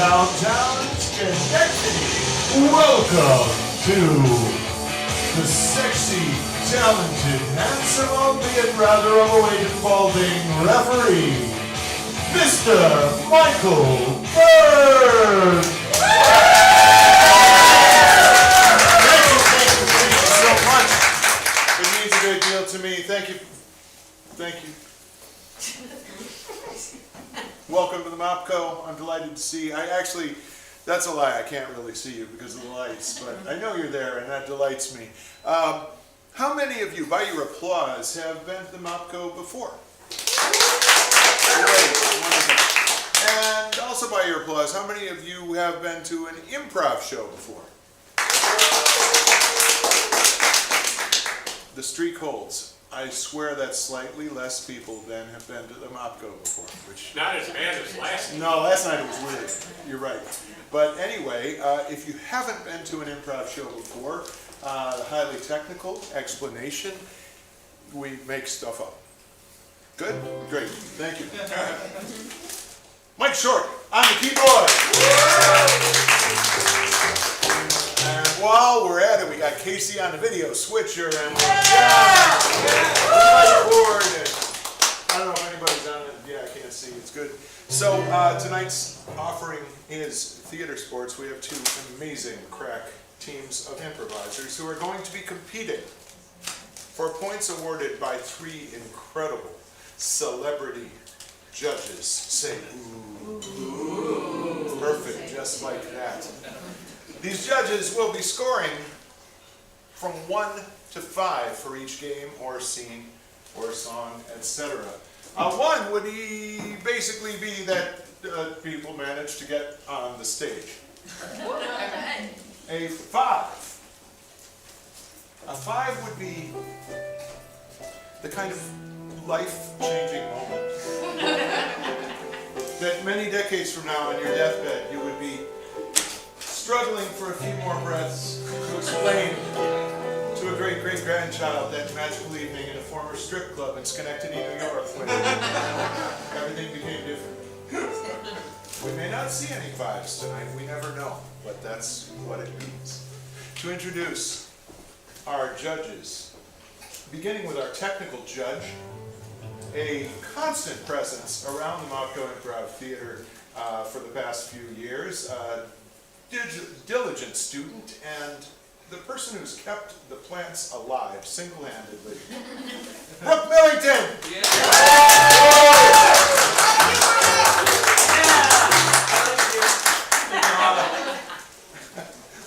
downtown Schenectady. Welcome to the sexy, talented, handsome, albeit rather overweight and balding referee, Mr. Michael Bird. Thank you so much. It means a great deal to me. Thank you. Thank you. Welcome to the MOPCO. I'm delighted to see. That's a lie. I can't really see you because of the lights, but I know you're there, and that delights me. How many of you, by your applause, have been to the MOPCO before? Great, wonderful. And also by your applause, how many of you have been to an improv show before? The streak holds. I swear that's slightly less people than have been to the MOPCO before. Which not as bad as last night. No, last night it was weird. You're right. But anyway, if you haven't been to an improv show before, highly technical explanation, we make stuff up. Good? Great. Thank you. Mike Short on the keyboard. And while we're at it, we got Casey on the video switcher and whiteboard. I don't know if anybody's on it. Yeah, I can't see. It's good. So tonight's offering is Theatresports. We have two amazing crack teams of improvisers who are going to be competing for points awarded by three incredible celebrity judges. Say ooh. Ooh. Perfect, just like that. These judges will be scoring from 1 to 5 for each game or scene or song, etc. 1 would basically be that people manage to get on the stage. A 5 would be the kind of life-changing moment that many decades from now on your deathbed you would be struggling for a few more breaths to explain to a great-great-grandchild that magical evening in a former strip club in Schenectady, New York, when everything became different. We may not see any 5s tonight, we never know, but that's what it means. To introduce our judges, beginning with our technical judge, a constant presence around the MOPCO Improv Theater for the past few years, diligent student, and the person who's kept the plants alive single-handedly. Brooke Millington!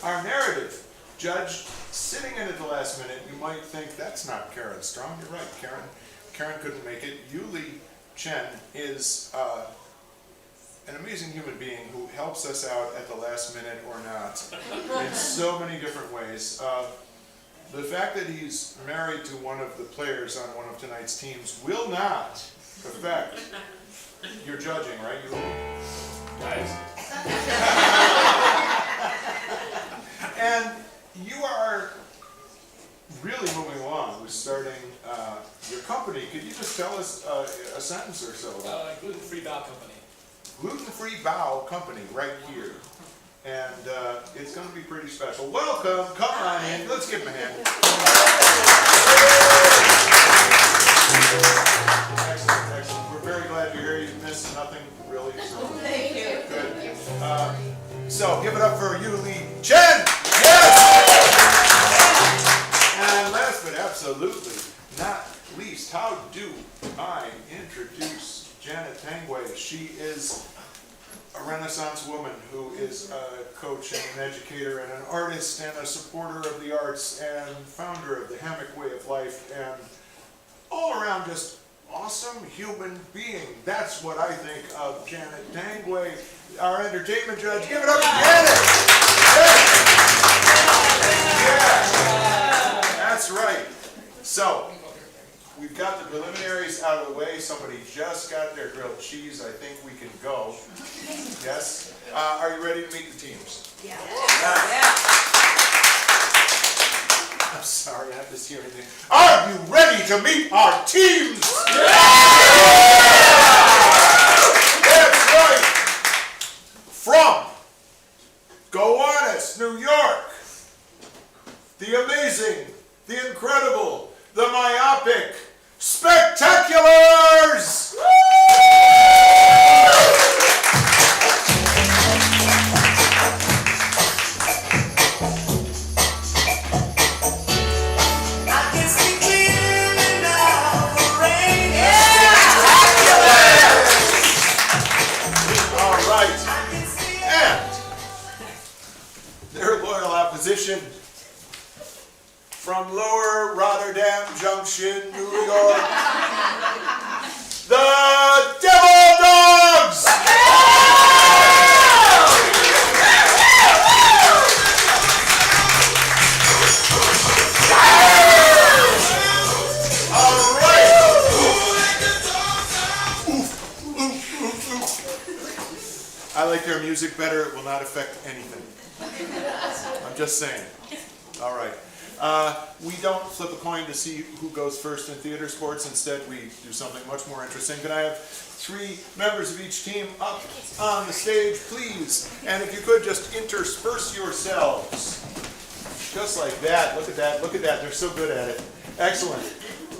Our narrative judge, sitting in at the last minute, you might think that's not Karen Strong. You're right, Karen couldn't make it. Yuli Chen is an amazing human being who helps us out at the last minute or not in so many different ways. The fact that he's married to one of the players on one of tonight's teams will not affect your judging, right? Guys. And you are really moving along with starting your company. Could you just tell us a sentence or so about Gluten-free bow company. Gluten-free bow company right here. And it's going to be pretty special. Welcome, come on in. Let's give him a hand. Excellent, excellent. We're very glad you're here. You've missed nothing, really. So. Thank you. Good. So give it up for Yuli Chen. Yes! And last but absolutely not least, how do I introduce Janet Tangway? She is a Renaissance woman who is a coach and an educator and an artist and a supporter of the arts and founder of the Hammock Way of Life and all around just awesome human being. That's what I think of Janet Tangway, our entertainment judge. Give it up to Janet! Yeah. That's right. So, we've got the preliminaries out of the way. Somebody just got their grilled cheese. I think we can go. Yes? Are you ready to meet the teams? Yeah. I'm sorry, I have to see everything. Are you ready to meet our teams? That's right. From Venice, New York. The amazing, the incredible, the myopic, Spectaculars! Opposition from Lower Rotterdam Junction, New York, the Devil Dogs! All right. I like their music better. It will not affect anything. I'm just saying. All right. We don't flip a coin to see who goes first in Theatresports. Instead, we do something much more interesting. Can I have 3 members of each team up on the stage, please? And if you could just intersperse yourselves. Just like that. Look at that. Look at that. They're so good at it. Excellent.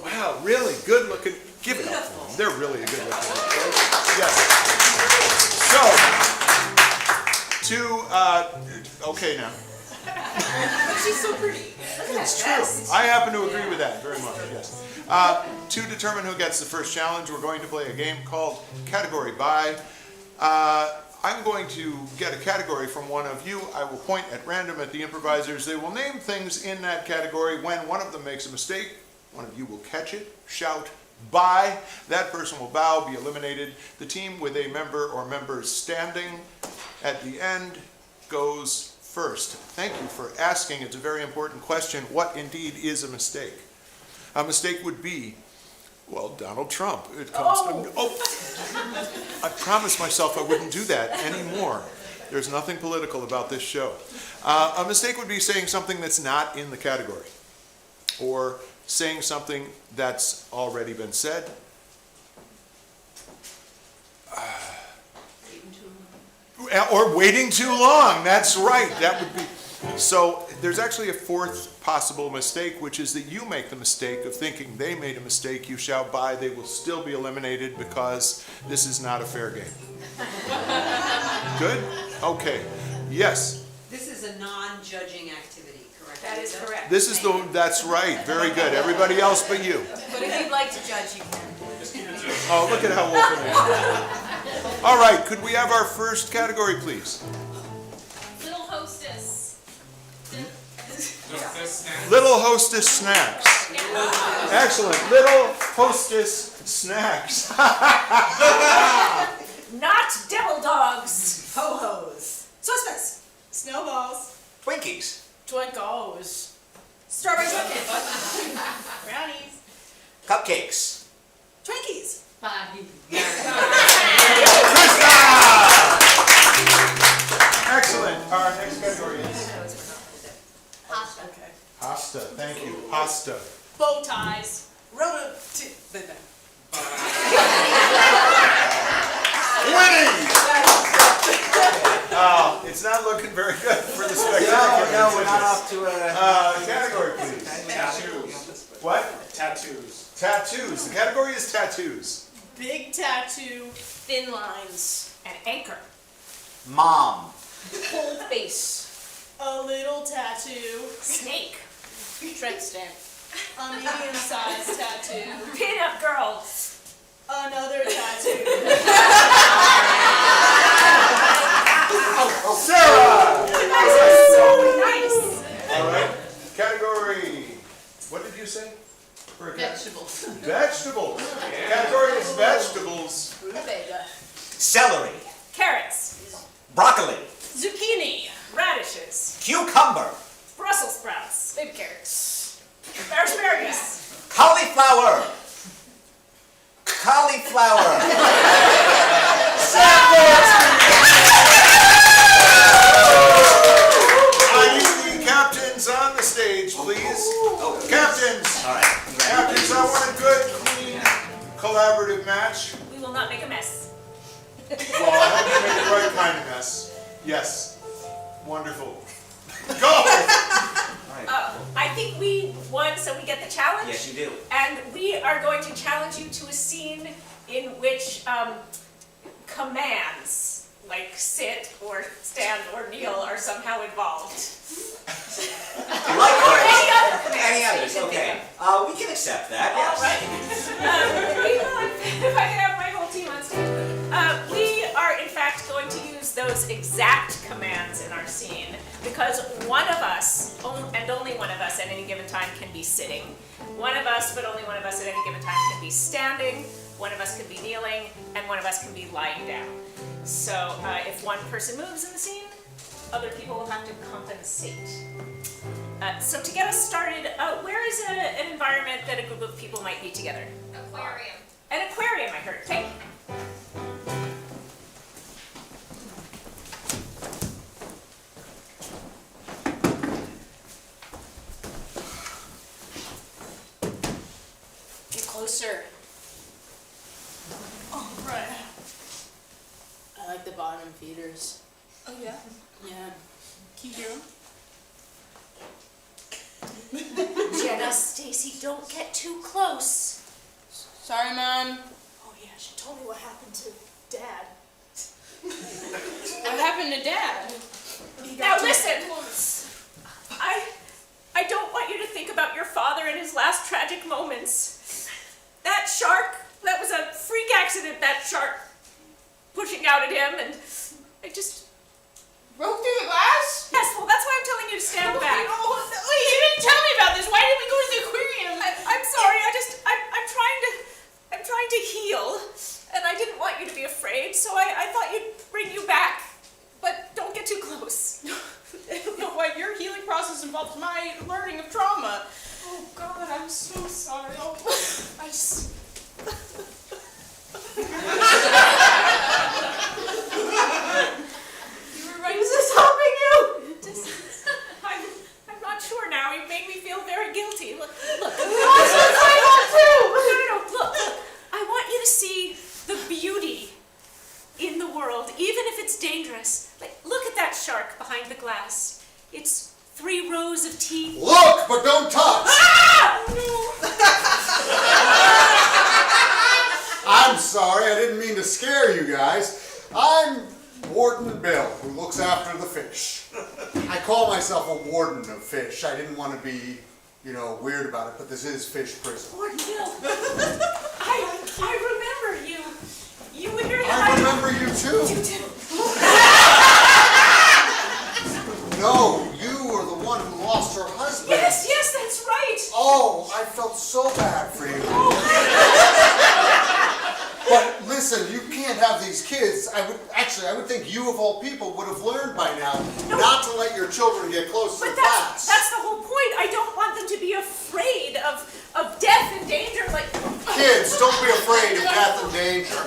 Wow, really good looking. Give it up for them. They're really a good looking. Yes. So, okay now. She's so pretty. It's true. I happen to agree with that very much, yes. To determine who gets the first challenge, we're going to play a game called Category By. I'm going to get a category from one of you. I will point at random at the improvisers. They will name things in that category. When one of them makes a mistake, one of you will catch it, shout, "Bye." That person will bow, be eliminated. The team with a member or members standing at the end goes first. Thank you for asking. It's a very important question. What indeed is a mistake? A mistake would be, well, Donald Trump. It comes. I promised myself I wouldn't do that anymore. There's nothing political about this show. A mistake would be saying something that's not in the category, or saying something that's already been said. Or waiting too long. That's right. That would be. So there's actually a fourth possible mistake, which is that you make the mistake of thinking they made a mistake. You shout "bye." They will still be eliminated because this is not a fair game. Good? Okay. Yes. This is a non-judging activity, correct? That is correct. This is the. That's right. Very good. Everybody else but you. But if you'd like to judge, you can. Oh, look at how open they are. All right. Could we have our first category, please? Little hostess. Little hostess snacks. Excellent. Little hostess snacks. Not devil dogs. Ho-hos. Suspects. Snowballs. Twinkies. Twinkles. Strawberry shortcake. Brownies. Cupcakes. Twinkies. Excellent. Our next category is Pasta. Okay. pasta. Thank you. Pasta. Bow ties. Winning! Oh, it's not looking very good for the spectacular. No, we're not off to a... Category, please. Tattoos. What? Tattoos. Tattoos. The category is tattoos. Big tattoo. Thin lines. An anchor. Mom. Whole face. A little tattoo. Snake. Tread stamp. A medium-sized tattoo. Pinup girl. Another tattoo. Sarah! Those are so nice. All right. Category. What did you say? For a Vegetables. Vegetables. Category is vegetables. Rutabaga. Celery. Carrots. Broccoli. Zucchini. Radishes. Cucumber. Brussels sprouts. Baby carrots. Asparagus. Cauliflower. Cauliflower. I need the captains on the stage, please. Captains. All right. Captains, I want a good, clean, collaborative match. We will not make a mess. Well, I hope you make the right kind of mess. Yes. Wonderful. Go! I think we won, so we get the challenge. Yes, you do. And we are going to challenge you to a scene in which commands, like sit or stand or kneel, are somehow involved. Like Or any other commands. Any that you others? can think Okay. of. We can accept that. All Yes. right. If I can have my whole team on stage. We are, in fact, going to use those exact commands in our scene because one of us, and only one of us at any given time, can be sitting. One of us, but only one of us at any given time, can be standing. One of us can be kneeling, and one of us can be lying down. So if one person moves in the scene, other people will have to compensate. So to get us started, where is an environment that a group of people might be together? Aquarium. An aquarium, I heard. Thank you. Get closer. Oh, right. I like the bottom feeders. Oh, yeah? Yeah. Can you hear them? Jenna, Stacy, don't get too close. Sorry, Mom. Oh, yeah, she told me what happened to Dad. What happened to Dad? He Now got too listen. close. I don't want you to think about your father and his last tragic moments. That shark, that was a freak accident, that shark pushing out at him, and I just... Broke through the glass? Yes, well, that's why I'm telling you to stand back. Oh, wait, you didn't tell me about this. Why didn't we go to the aquarium? I'm sorry, I'm trying to heal, and I didn't want you to be afraid, so I thought you'd bring you back. But don't get too close. I don't know why your healing process involves my learning of trauma. Oh, God, I'm so sorry. Oh, I just... You were right. Is this helping you? I'm not sure now. You made me feel very guilty. Look. No, look. I want you to see the beauty in the world, even if it's dangerous. Like, look at that shark behind the glass. It's 3 rows of teeth. Look, but don't touch! Ah! I'm sorry, I didn't mean to scare you guys. I'm Warden Bill, who looks after the fish. I call myself a warden of fish. I didn't want to be, weird about it, but this is fish prison. Lord Bill, I remember you. You and your I remember you too. You do. No, you were the one who lost her husband. Yes, that's right. Oh, I felt so bad for you. But listen, you can't have these kids. I would think you of all people would have learned by now not to let your children get close to But the glass. that's the whole point. I don't want them to be afraid of death and danger. Like Kids, don't be afraid of death and danger.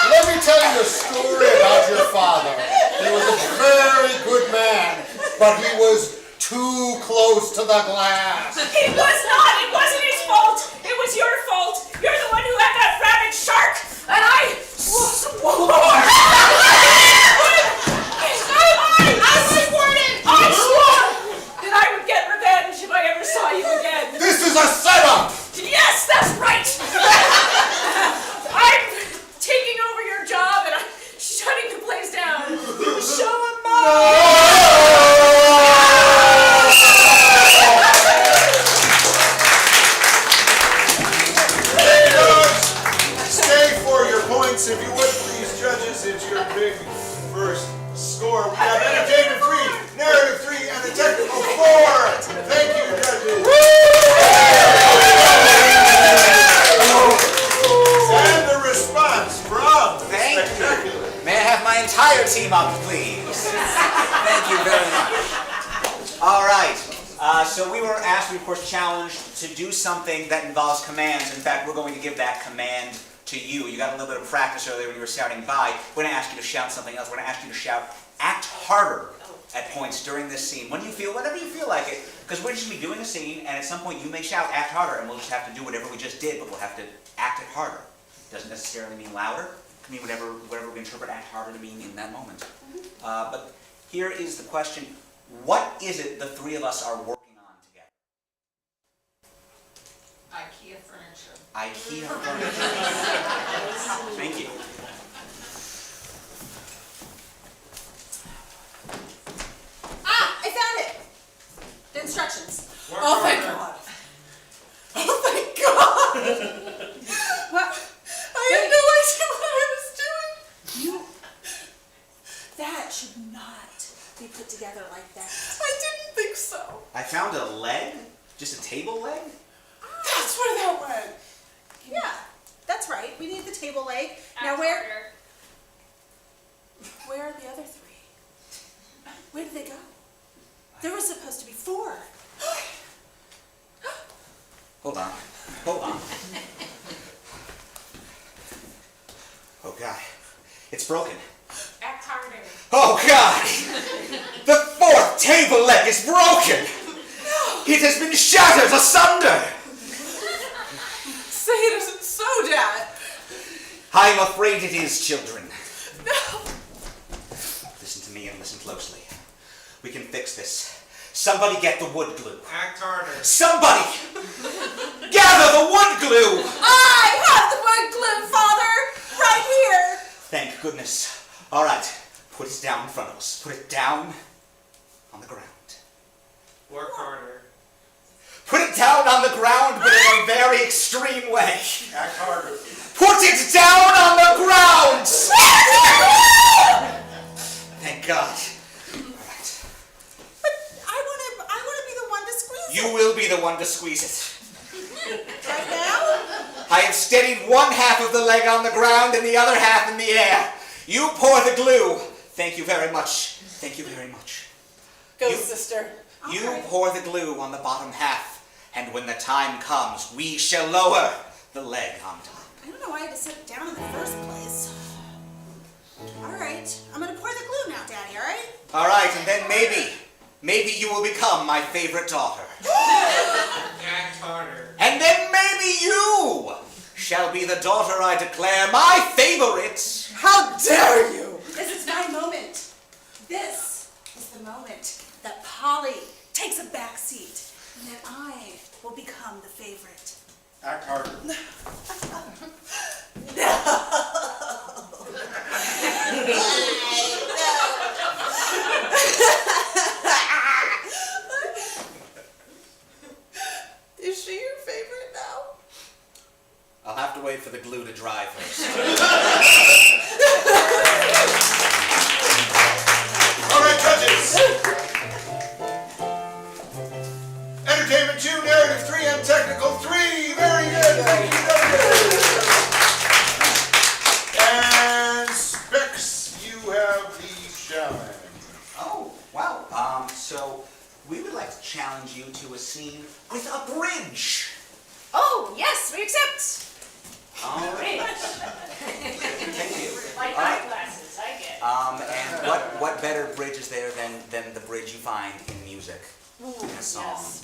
Let me tell you a story about your father. He was a very good man, but he was too close to the glass. It was not. It wasn't his fault. It was your fault. You're the one who had that rabid shark, and I swore. I swore that I would get revenge if I ever saw you again. This is a setup! Yes, that's right. I'm taking over your job, and I'm shutting the place down. Show 'em Stay for your points, if you would, please, judges. It's your big first score. We have entertainment 3, narrative 3, and a technical 4. Thank you, judges. And the response from Thank you. Spectacular. May I have my entire team up, please? Thank you very much. All right. So we were asked, of course, challenged to do something that involves commands. In fact, we're going to give that command to you. You got a little bit of practice earlier when you were shouting by. We're going to ask you to shout something else. We're going to ask you to shout, act harder at points during this scene. Whenever you feel like it. Because we're just going to be doing a scene, and at some point you may shout, act harder, and we'll just have to do whatever we just did, but we'll have to act it harder. Doesn't necessarily mean louder. It can mean whatever we interpret act harder to mean in that moment. But here is the question. What is it the three of us are working on together? IKEA furniture. IKEA furniture. Thank you. Ah, I found it. The instructions. Work Oh, thank harder. God. Oh, thank God. What? I had no idea what I was doing. You. That should not be put together like that. I didn't think so. I found a leg. Just a table leg. That's where that went. Yeah, that's right. We need the table leg. Now Act where? harder. Where are the other three? Where did they go? There was supposed to be 4. Hold on. Hold on. Oh God. It's broken. Act harder. Oh God! The 4th table leg is broken! It has been shattered asunder! Say it isn't so, Dad. I'm afraid it is, children. No. Listen to me and listen closely. We can fix this. Somebody get the wood glue. Act harder. Somebody! Gather the wood glue! I have the wood glue, Father. Right here. Thank goodness. All right, put it down in front of us. Put it down on the ground. Work harder. Put it down on the ground, but in a very extreme way. Act harder. Put it down on the ground! Thank God. All right. But I want to be the one to squeeze You will be the one to squeeze it. it. Right now? I have steadied one half of the leg on the ground and the other half in the air. You pour the glue. Thank you very much. Thank you very much. Go, You- sister. You pour the glue on the bottom half, and when the time comes, we shall lower the leg on top. I don't know why I had to set it down in the first place. All right, I'm gonna pour the glue now, Daddy. All right? All right, and then maybe you will become my favorite daughter. Act harder. And then maybe you shall be the daughter I declare my favorite. How dare you! This is my moment. This is the moment that Polly takes a back seat, and that I will become the favorite. Act harder. Is she your favorite now? I'll have to wait for the glue to dry first. All right, judges. Entertainment 2, narrative 3, and technical 3. Very good. Thank you, And Specs, you have the challenge. Oh, wow. So we would like to challenge you to a scene with a bridge. Oh, yes, we accept. All right. Thank you. Like All right. eyeglasses, I get. And what better bridge is there than the bridge you find in music, in a song? yes.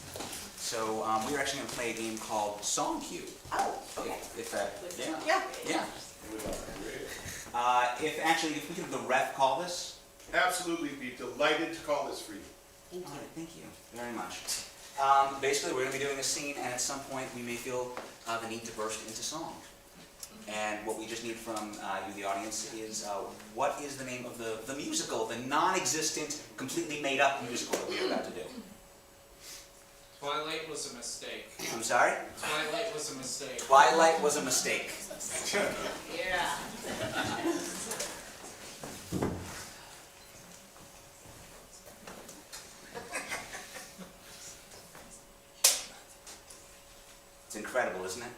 So we're actually going to play a game called Song Cue. Oh, okay. If that, yeah. Yeah. Yeah. If we could the ref call this. Absolutely be delighted to call this for you. All right, thank you very much. Basically, we're going to be doing a scene, and at some point, we may feel the need to burst into song. And what we just need from you, the audience, is what is the name of the musical, the non-existent, completely made-up musical that we are about to do? Twilight was a mistake. I'm sorry? Twilight was a mistake. Twilight was a mistake. Yeah. It's incredible, isn't it?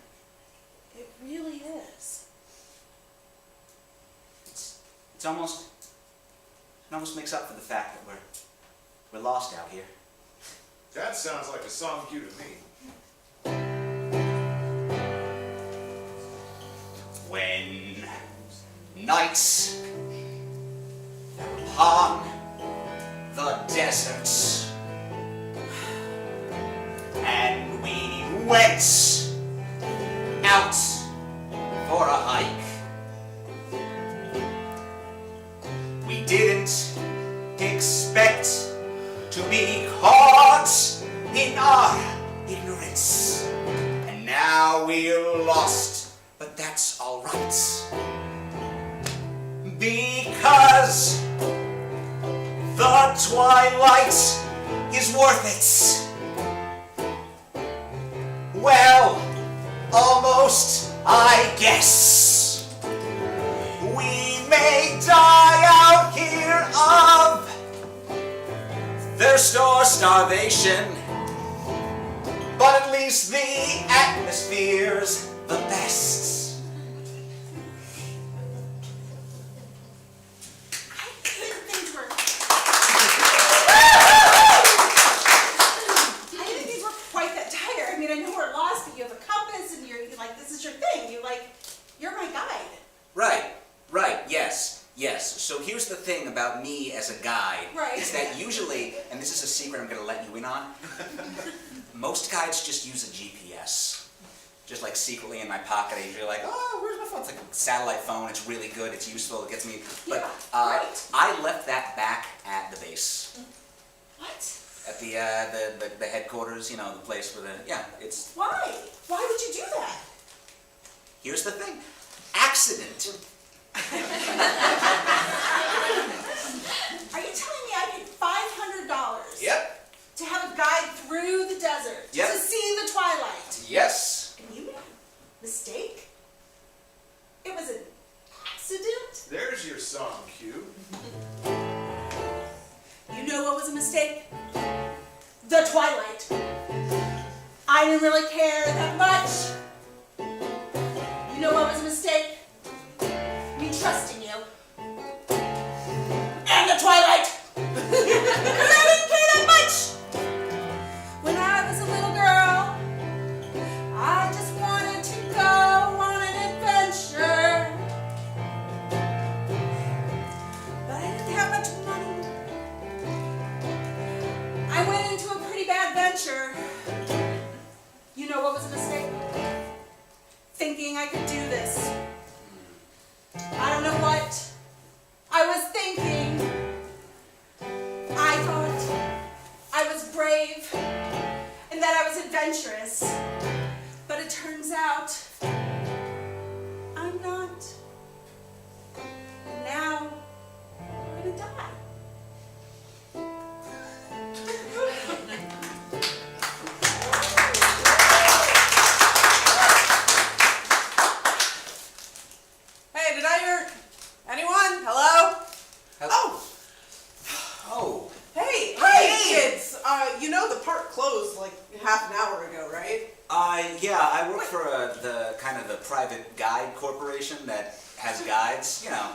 It really is. It almost makes up for the fact that we're lost out here. That sounds like a song cue to me. When nights upon the deserts and we went out for a hike. didn't expect to be caught in our ignorance. And now we're lost, but that's alright. Because the twilight is worth it. Well, almost, I guess. We may die out here of thirst or starvation, but at least the atmosphere's the best. I didn't think these were quite that dire. I mean, I know we're lost, but you have a compass, and you're like, this is your thing. You're my guide. Right, yes. So here's the thing about me as a guide, Right. is that usually, and this is a secret I'm going to let you in on, most guides just use a GPS. Just like secretly in my pocket, I usually like, oh, where's my phone? It's like a satellite phone, it's really good, it's useful, it gets me. But Yeah, right. I left that back at the base. What? At the headquarters, you know, the place where it's, Why? Why would you do that? here's the thing, accident. Are you telling me I paid $500 Yep. to have a guide through the desert Yep. to see the twilight? Yes. And you made a mistake? It was an accident? There's your song cue. You know what was a mistake? The twilight. I didn't really care that much. You know what was a mistake? Me trusting you. And the twilight. Because I didn't care that much. When I was a little girl, I just wanted to go on an adventure. But I didn't have much money. I went into a pretty bad venture. You know what was a mistake? Thinking I could do this. I don't know what I was thinking. I thought I was brave and that I was adventurous. But it turns out I'm not. And now I'm gonna die. Hey, did I hear anyone? Hello? Oh, Oh. hey, kids. You know the park closed like half an hour ago, right? Yeah, I work for the private guide corporation that has guides, you know.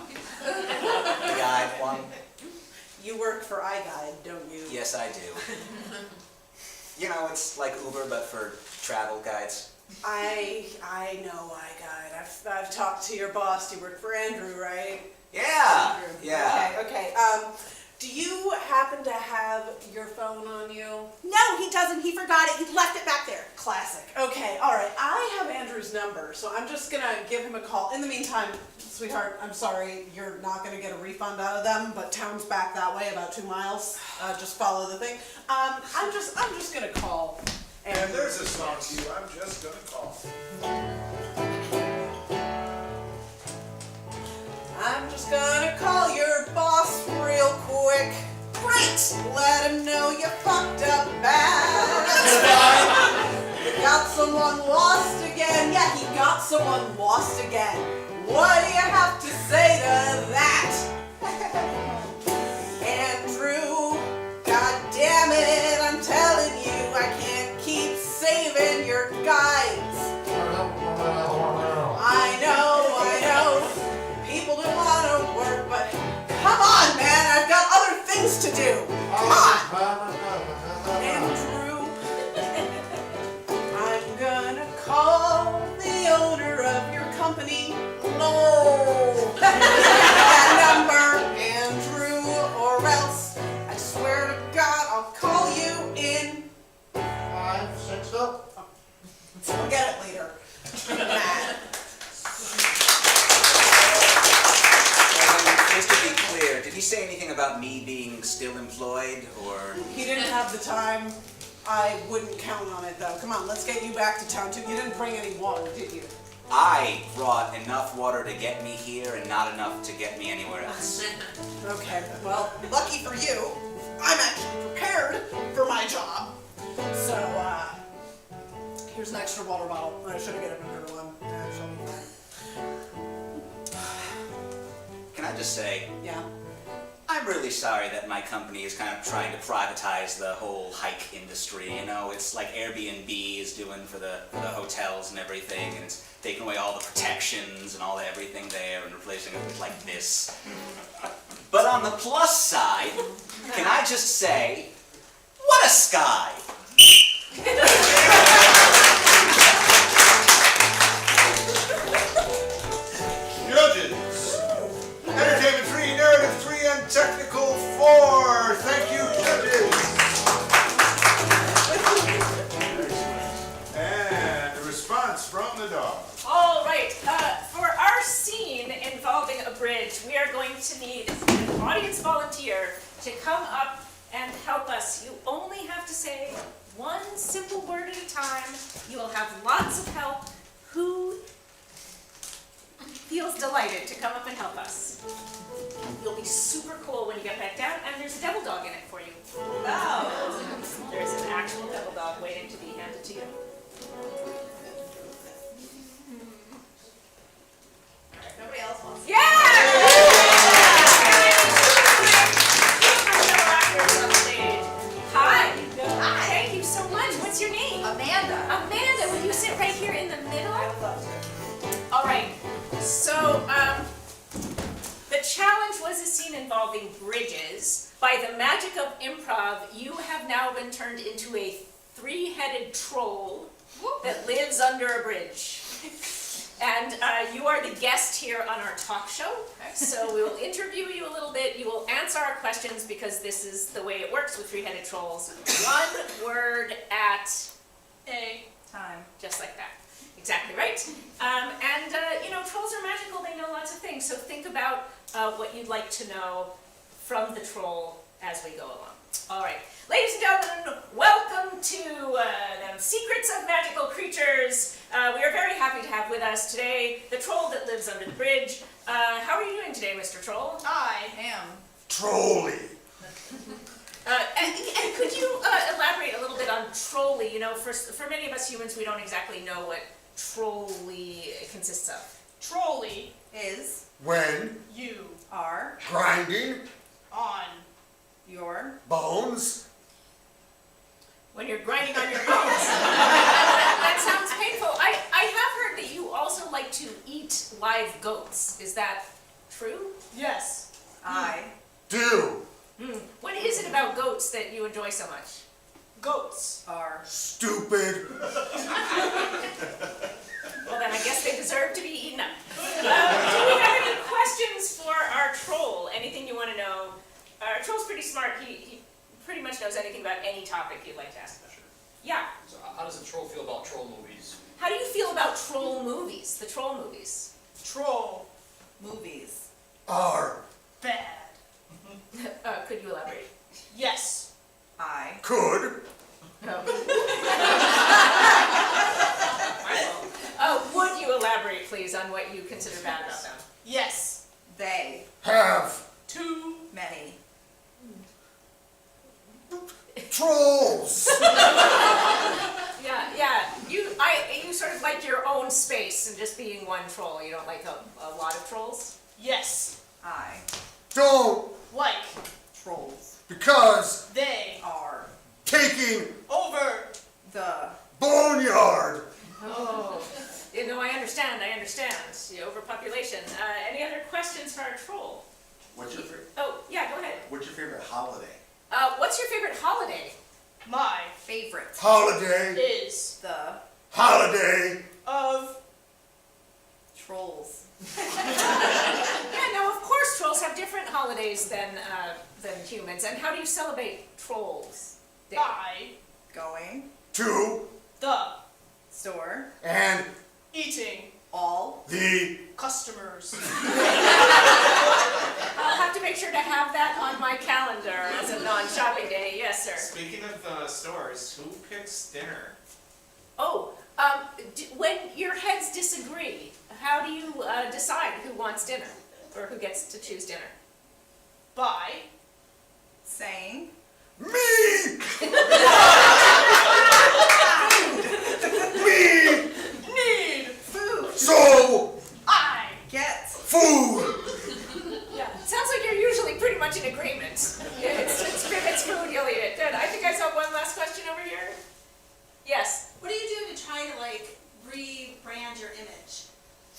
The guide one. You work for iGuide, don't you? Yes, I do. You know, it's like Uber, but for travel guides. I know iGuide. I've talked to your boss. You work for Andrew, right? Yeah. Andrew. Yeah. Okay. Do you happen to have your phone on you? No, he doesn't. He forgot it. He left it back there. Classic. Okay, all right. I have Andrew's number, so I'm just gonna give him a call. In the meantime, sweetheart, I'm sorry, you're not gonna get a refund out of them, but town's back that way, about 2 miles. Just follow the thing. I'm just gonna call. And there's a song cue. I'm just gonna call. I'm just gonna call your boss real quick. Great! Let him know you fucked up bad. Got someone lost again. Yeah, he got someone lost again. What do you have to say to that? Andrew, god damn it, I'm telling you, I can't keep saving your guides. I know. People don't want to work, but come on, man, I've got other things to do. Come on. Andrew, I'm gonna call the owner of your company, Lord. he say anything about me being still employed, or? He didn't have the time. I wouldn't count on it, though. Come on, let's get you back to town, too. You didn't bring any water, did you? I brought enough water to get me here and not enough to get me anywhere else. Okay, well, lucky for you, I'm actually prepared for my job. So, here's an extra water bottle. I should have given her one. She'll be fine. Can I just say, Yeah. I'm really sorry that my company is kind of trying to privatize the whole hike industry. You know, it's like Airbnb is doing for the hotels and everything, and it's taking away all the protections and all the everything there and replacing it with like this. But on the plus side, can I just say, what a sky! Judges, entertainment 3, narrative 3, and technical 4. Thank you, judges. And a response from the dog. All right, for our scene involving a bridge, we are going to need an audience volunteer to come up and help us. You only have to say one simple word at a time. You will have lots of help. Who feels delighted to come up and help us? You'll be super cool when you get back down, and there's a devil dog in it for you. Oh! There's an actual devil dog waiting to be handed to you. Nobody else wants Yeah! Hi. Hi. Thank you so much. What's your name? Amanda. Amanda, will you sit right here in the middle? All right. So, the challenge was a scene involving bridges. By the magic of improv, you have now been turned into a 3-headed troll that lives under a bridge. And you are the guest here on our talk show. So we will interview you a little bit. You will answer our questions because this is the way it works with 3-headed trolls. One word at a Time. just like that. Exactly right. You know, trolls are magical. They know lots of things. So think about what you'd like to know from the troll as we go along. All right. Ladies and gentlemen, welcome to the Secrets of Magical Creatures. We are very happy to have with us today the troll that lives under the bridge. How are you doing today, Mr. Troll? I am. Trolly. And could you elaborate a little bit on trolly? You know, for many of us humans, we don't exactly know what trolly consists of. Trolley is When you are grinding on your bones. When you're grinding on your bones. That sounds painful. I have heard that you also like to eat live goats. Is that true? yes. I Do. What is it about goats that you enjoy so much? goats are Stupid. Well, then I guess they deserve to be eaten up. Do we have any questions for our troll? Anything you want to know? Our troll's pretty smart. He pretty much knows anything about any topic you'd like to ask about. Sure. Yeah. So how does a troll feel about troll movies? How do you feel about troll movies? The troll movies? troll movies Are. bad. Could you elaborate? Yes. I Could. Would you elaborate, please, on what you consider bad about them? yes. They Have. too many Trolls. Yeah. You sort of like your own space and just being one troll. You don't like a lot of trolls? yes. I Don't. like trolls. Because They are taking over the boneyard. Oh, you know, I understand. The overpopulation. Any other questions for our troll? What's your favorite? Oh, yeah, go ahead. What's your favorite holiday? What's your favorite holiday? my favorite Holiday. is the Holiday. of trolls. Yeah, no, of course trolls have different holidays than humans. And how do you celebrate Trolls Day? By going To. the store And. eating all The. customers. I'll have to make sure to have that my calendar as a non-shopping day. Yes, sir. Speaking of stores, who picks dinner? Oh, when your heads disagree, how do you decide who wants dinner or who gets to choose dinner? By saying Me! Me! need food. So, I get food! Yeah, sounds like you're usually pretty much in agreement. It's food, you'll eat it. Good. I think I saw one last question over here. Yes. What do you do to try to like rebrand your image?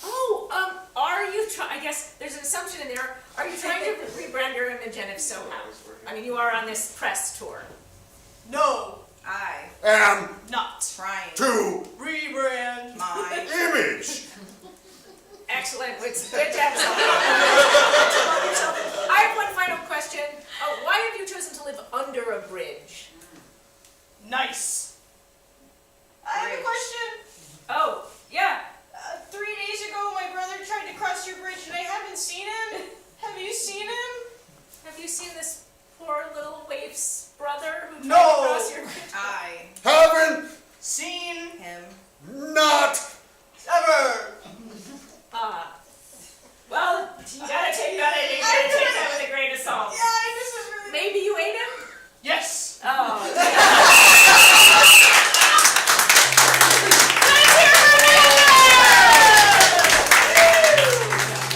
Oh, are you I guess there's an assumption in there. Are you trying to rebrand your image, and if so, how? I mean, you are on this press tour. no. I Am not trying to rebrand my image! Excellent. It's good to have something. I have one final question. Why have you chosen to live under a bridge? nice. I have a question. Oh, yeah. 3 days ago, my brother tried to cross your bridge, and I haven't seen him. Have you seen him? Have you seen this poor little waif's brother who tried No. to cross your bridge? I Haven't seen him not ever. Well, you gotta take that with a grain of salt. Yeah, this is really. Maybe you ate him? Yes. Oh.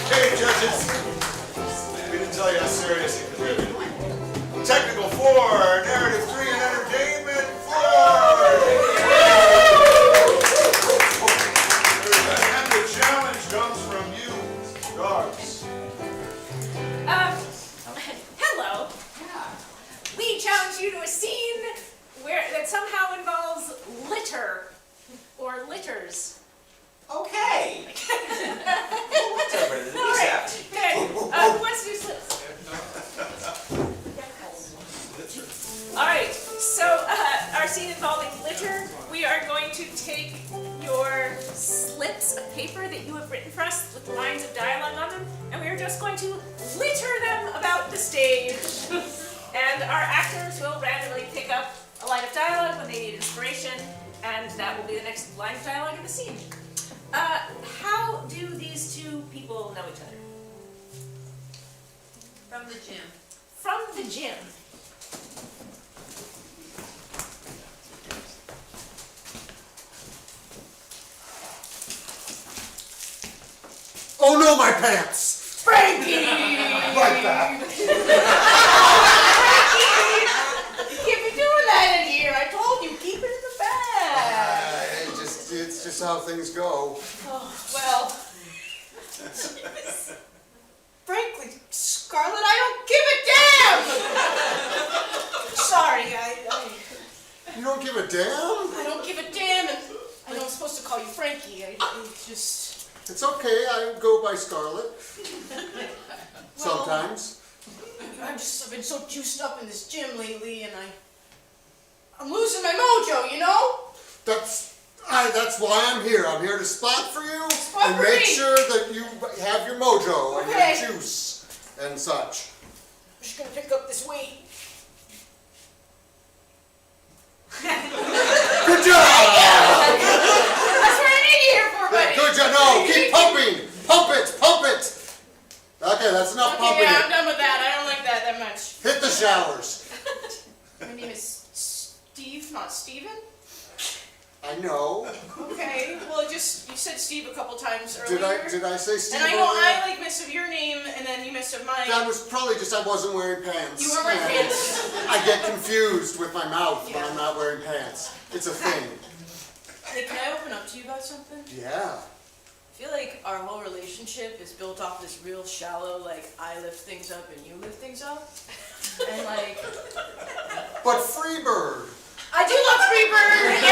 Hey, judges. We didn't tell you how serious it could be. Technical 4, narrative 3, and entertainment 4. And the challenge comes from you, dogs. Hello. We challenge you to a scene that somehow involves litter or litters. Okay. Whatever it is, All right, accept. good. Who wants to do slips? All right, so our scene involving litter, we are going to take your slips of paper that you have written for us with lines of dialogue on them, and we are just going to litter them about the stage. And our actors will randomly pick up a line of dialogue when they need inspiration, and that will be the next line of dialogue in the scene. How do these two people know each other? From the gym. From the gym. Oh no, my pants! Frankie! Like that. You can't be doing that in here. I told you, keep it in the bag. It's just how things go. Oh, well. Frankly, Scarlett, I don't give a damn! Sorry, You don't give a damn? I don't give a damn, and I know I'm supposed to call you Frankie. I just... It's okay, I go by Scarlett. Sometimes. I've been so juiced up in this gym lately, and I'm losing my mojo, you know? That's why I'm here. I'm here to spot for you Spot and for make me. sure that you have your mojo and Okay. your juice and such. I'm just gonna pick up this weight. Good job! That's what I need you here for, buddy. Good job. No, keep pumping. Pump it. Pump it. Okay, that's enough Okay, pumping yeah, I'm it. done with that. I don't like that much. Hit the showers. My name is Steve, not Steven. I know. Okay, well, you said Steve a couple times earlier. Did I say Steve? And I know earlier? I like messed up your name, and then you messed up mine. That was probably just I wasn't wearing pants. You weren't wearing And pants. I get confused with my mouth when Yeah. I'm not wearing pants. It's a thing. Hey, can I open up to you about something? Yeah. I feel like our whole relationship is built off this real shallow, like, I lift things up and you lift things up. And like, But Freebird. I do love Freebird!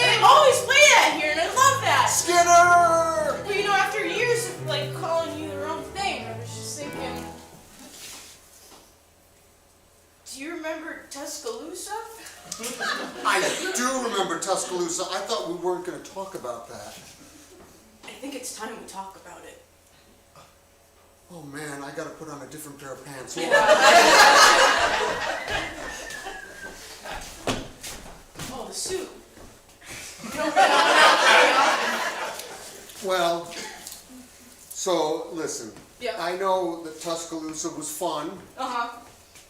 And I always play that here, and I love that! Skinner! Well, you know, after years of, like, calling you the wrong thing, I was just thinking... Do you remember Tuscaloosa? I do remember Tuscaloosa. I thought we weren't going to talk about that. I think it's time we talk about it. Oh man, I gotta put on a different pair of pants. Oh, the suit. Well, so listen. Yeah. I know that Tuscaloosa was fun, Uh-huh.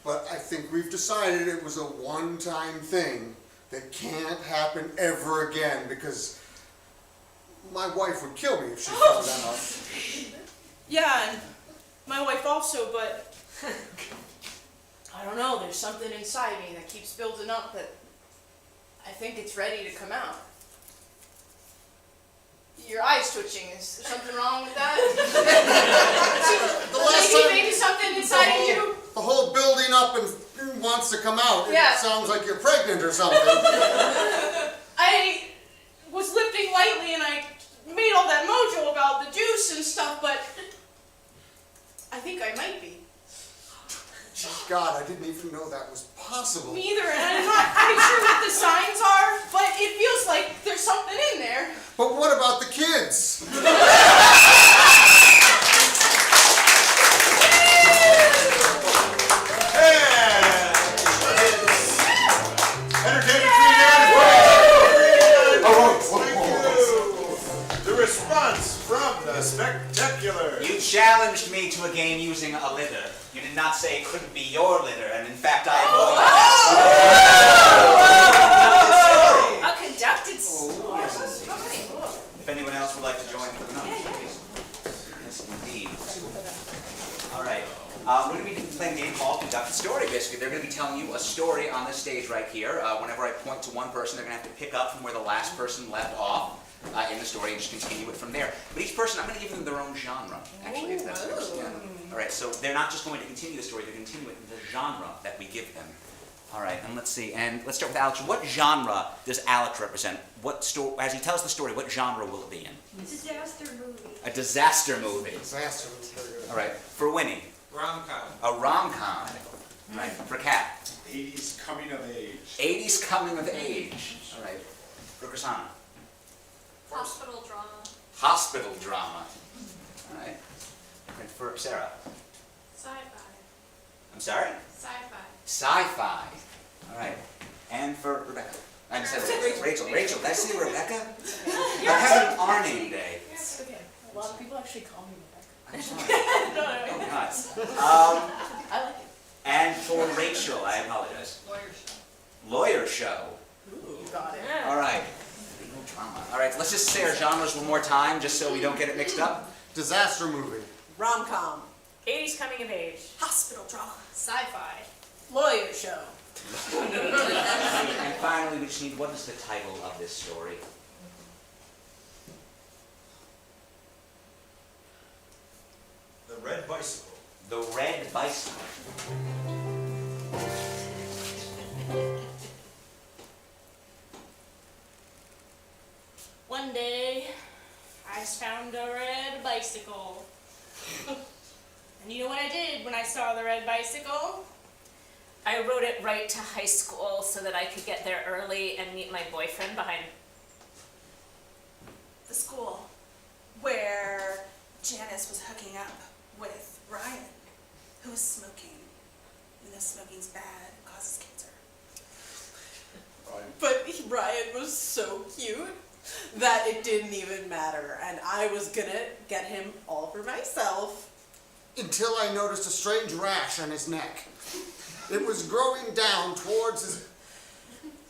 but I think we've decided it was a one-time thing that can't happen ever again because my wife would kill me if she found that out. Yeah, and my wife also, but I don't know, there's something inside me that keeps building up that I think it's ready to come out. Your eye's twitching. Is there something wrong with that? The last time, Maybe something inside of you. the whole building up and wants to come out. Yeah. It sounds like you're pregnant or something. I was lifting lightly and I made all that mojo about the juice and stuff, but I think I might be. God, I didn't even know that was possible. Me either, and I'm not quite sure what the signs are, but it feels like there's something in there. But what about the kids? The response from the spectacular. You challenged me to a game using a litter. You did not say it couldn't be your litter, and in fact I am going to A conducted story. If anyone else would like to join for the night. Yes, indeed. All right. We're going to be playing a game called Conducted Story, basically. They're going to be telling you a story on this stage right here. Whenever I point to one person, they're going to have to pick up from where the last person left off in the story and just continue it from there. But each person, I'm going to give them their own genre, actually, if that's what yeah. All right, so they're not just going to continue the story, they're going to continue it in the genre that we give them. All right, and let's see. And let's start with Alex. What genre does Alex represent? What as he tells the story, what genre will it be in? Disaster movie. A disaster movie. Disaster was very good. All right, for Winnie. Rom-com. A rom-com. Right, for Kat. 80s coming of age. 80s coming of age. All right, for Chrisana. Hospital drama. Hospital drama. All right. And for Sarah. Sci-fi. I'm sorry? Sci-fi. Sci-fi. All right. And for Rebecca. I just said Rachel. Rachel, did I say Rebecca? I'm having an R-name day. It's okay. A lot of people actually call me Rebecca. I'm sorry. No. Oh, nuts. I like it. And for Rachel, I apologize. Lawyer show. Ooh, you got it. All right. Legal drama. All right, let's just say our genres one more time, just so we don't get it mixed up. Disaster movie. Rom-com. 80s coming of age. Hospital drama. Sci-fi. Lawyer show. And finally, we just need, what is the title of this story? The Red Bicycle. The Red Bicycle. One day, I found a red bicycle. And you know what I did when I saw the red bicycle? I rode it right to high school so that I could get there early and meet my boyfriend behind. The school where Janice was hooking up with Ryan, who was smoking. You know, smoking's bad, it causes cancer. But Ryan was so cute that it didn't even matter, and I was gonna get him all for myself. Until I noticed a strange rash on his neck. It was growing down towards his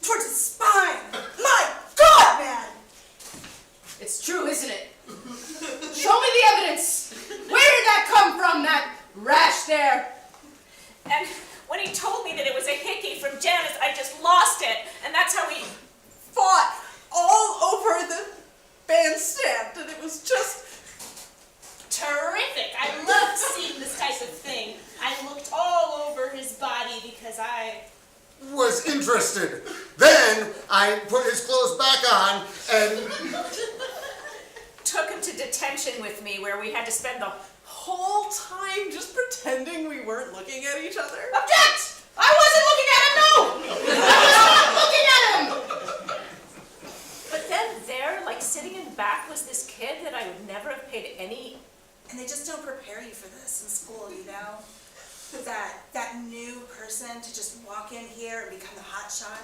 spine! My God, man! It's true, isn't it? Show me the evidence! Where did that come from, that rash there? And when he told me that it was a hickey from Janice, I just lost it. And that's how we Fought all over the bandstand, and it was just terrific. I loved seeing this type of thing. I looked all over his body because I was interested. Then I put his clothes back on and took him to detention with me where we had to spend the whole time just pretending we weren't looking at each other. Object! I wasn't looking at him, no! I was not looking at him! But then there, like sitting in back, was this kid that I would never have paid any And they just don't prepare you for this in school, you know? That new person to just walk in here and become the hot shot.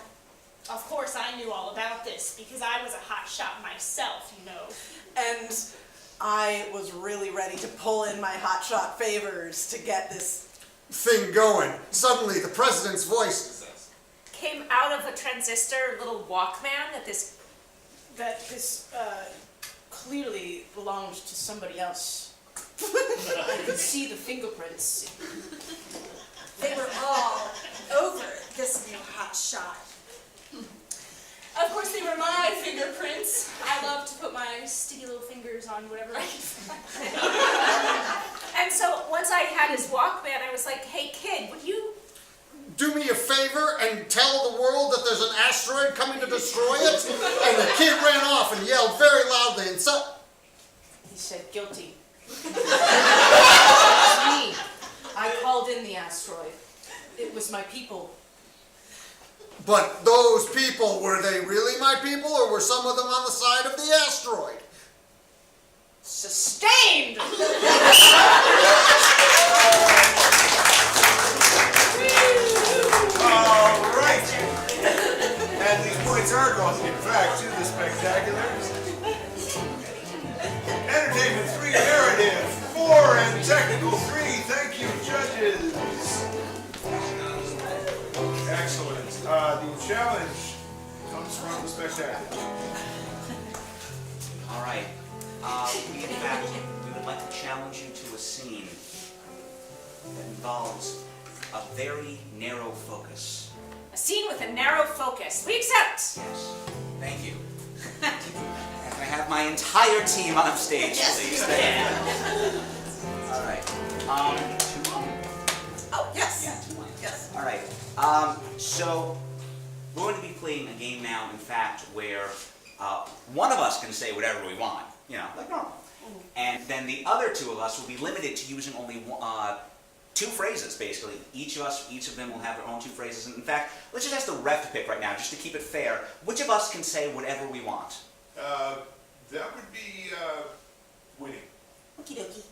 Of course, I knew all about this because I was a hot shot myself, you know. And I was really ready to pull in my hotshot favors to get this. Thing going. Suddenly, the president's voice. Came out of a transistor little Walkman that this clearly belonged to somebody else. I could see the fingerprints. They were all over this new hot shot. Of course, they were my fingerprints. I love to put my sticky little fingers on whatever I can find. And so once I had his Walkman, I was like, hey kid, would you? Do me a favor and tell the world that there's an asteroid coming to destroy it? And the kid ran off and yelled very loudly and so. He said, guilty. It was me. I called in the asteroid. It was my people. But those people, were they really my people, or were some of them on the side of the asteroid? Sustained! All right. And these points are going, in fact, to the spectaculars. Entertainment 3, narrative 4, and technical 3. Thank you, judges. Excellent. The challenge comes from the spectacular. All right. We, in fact, we would like to challenge you to a scene that involves a very narrow focus. A scene with a narrow focus. We accept. Yes. Thank you. And I have my entire team on stage, please. Thank you. All right. Oh, yes. Yeah, 2 minutes. Yes. All right. So we're going to be playing a game now, in fact, where one of us can say whatever we want, you know, like normal. And then the other two of us will be limited to using only 2 phrases, basically. Each of them will have their own 2 phrases. And in fact, let's just ask the ref to pick right now, just to keep it fair. Which of us can say whatever we want? That would be winning. Okie dokie.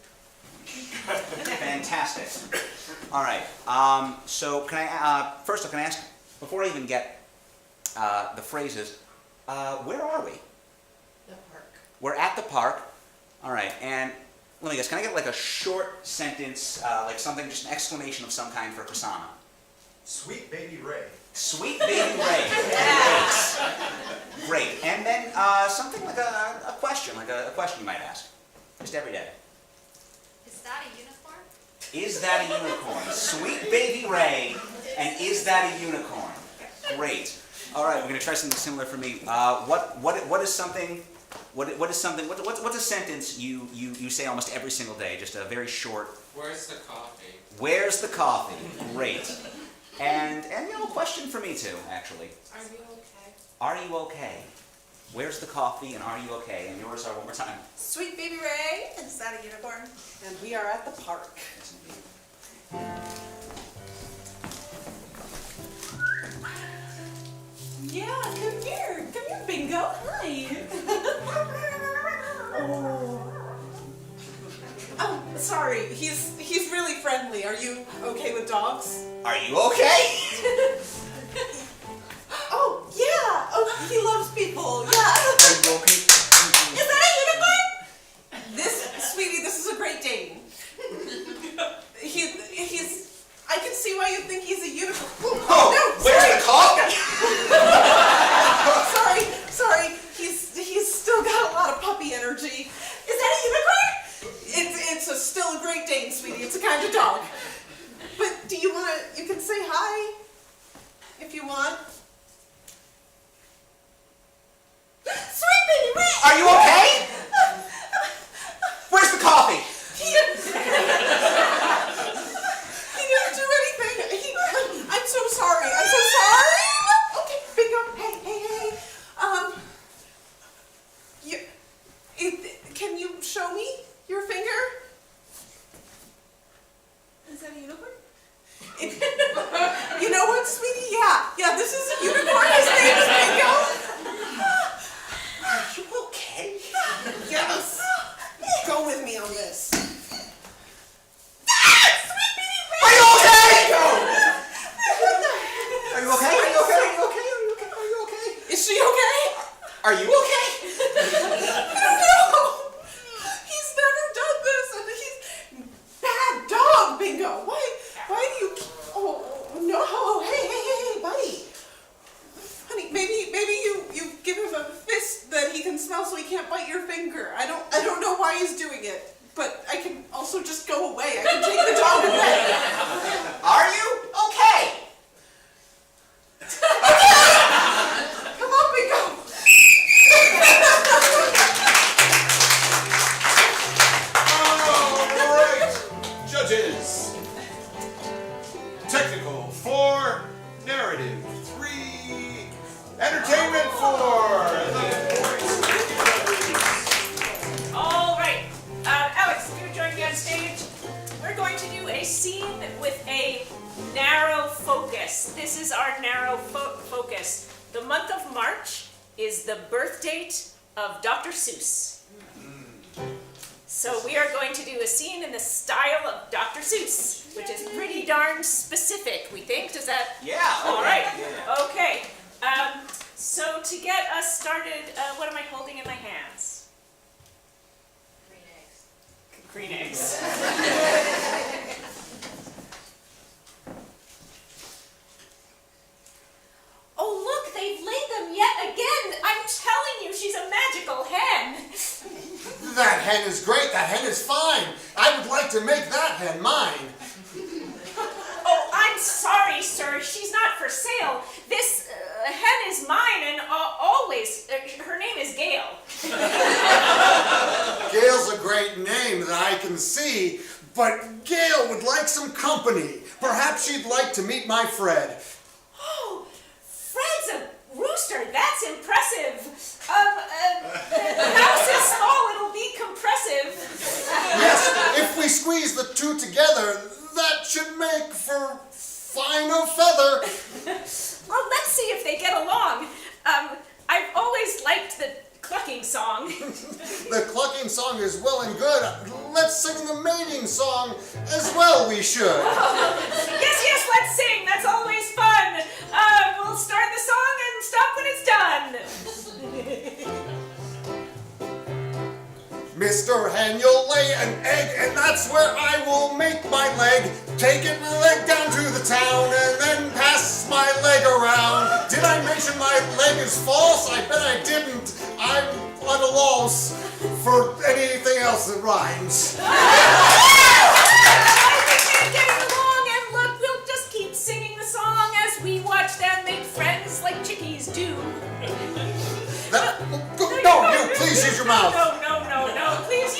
Fantastic. All right. So can I first can I ask, before I even get the phrases, where are we? The park. We're at the park. All right. And let me guess. Can I get like a short sentence, like something, just an exclamation of some kind for Kasana? Sweet baby Ray. Sweet baby Ray. Great. Great. And then something like a question, a question you might ask, just every day. Is that a unicorn? Is that a unicorn? Sweet baby Ray, and is that a unicorn? Great. All right, we're going to try something similar for me. What is something? What's a sentence you say almost every single day? Just a very short. Where's the coffee? Where's the coffee? Great. And you know, a question for me too, actually. Are you okay? Are you okay? Where's the coffee, and are you okay? And yours are one more time. Sweet baby Ray. Is that a unicorn? And we are at the park. Yes, indeed. Yeah, come here. Come here, Bingo. Hi. Oh, sorry. He's really friendly. Are you okay with dogs? Are you okay? Oh, yeah. Oh, he loves people. Yeah. Are you okay? Is that a unicorn? Sweetie, this is a Great Dane. He's. I can see why you think he's a unicorn. Oh, no, where's the coffee? Sorry. He's still got a lot of puppy energy. Is that a unicorn? It's still a Great Dane, sweetie. It's a kind of dog. But do you want to? You can say hi if you want. Sweet baby Ray! Are you okay? Where's the coffee? He didn't do anything. I'm so sorry. Okay, Bingo. Hey. Can you show me your finger? Is that a unicorn? You know what, sweetie? Yeah. This is a unicorn. His name is Bingo. Are you okay? Yes. Go with me on this. focus. This is our narrow focus. The month of March is the birth date of Dr. Seuss. So we are going to do a scene in the style of Dr. Seuss, which is pretty darn specific, we think. Does that? Yeah. All okay, right. yeah. Okay. So to get us started, what am I holding in my hands? Green eggs. Oh, look, they've laid them yet again. I'm telling you, she's a magical hen. That hen is great. That hen is fine. I would like to make that hen mine. Oh, I'm sorry, sir. She's not for sale. This hen is mine, and always. Her name is Gail. Gail's a great name that I can see, but Gail would like some company. Perhaps she'd like to meet my Fred. Oh, Fred's a rooster. That's impressive. The house is small. It'll be compressive. Yes, if we squeeze the two together, that should make for finer feather. Well, let's see if they get along. I've always liked the clucking song. The clucking song is well and good. Let's sing the mating song as well, we should. Yes, let's sing. That's always fun. We'll start the song and stop when it's done. Mr. Hen, you'll lay an egg, and that's where I will make my leg. Take it leg down to the town, and then pass my leg around. Did I mention my leg is false? I bet I didn't. I'm at a loss for anything else that rhymes. I think they're getting along, and look, we'll just keep singing the song as we watch them make friends like chickies do. No, you, please use your mouth. No. Please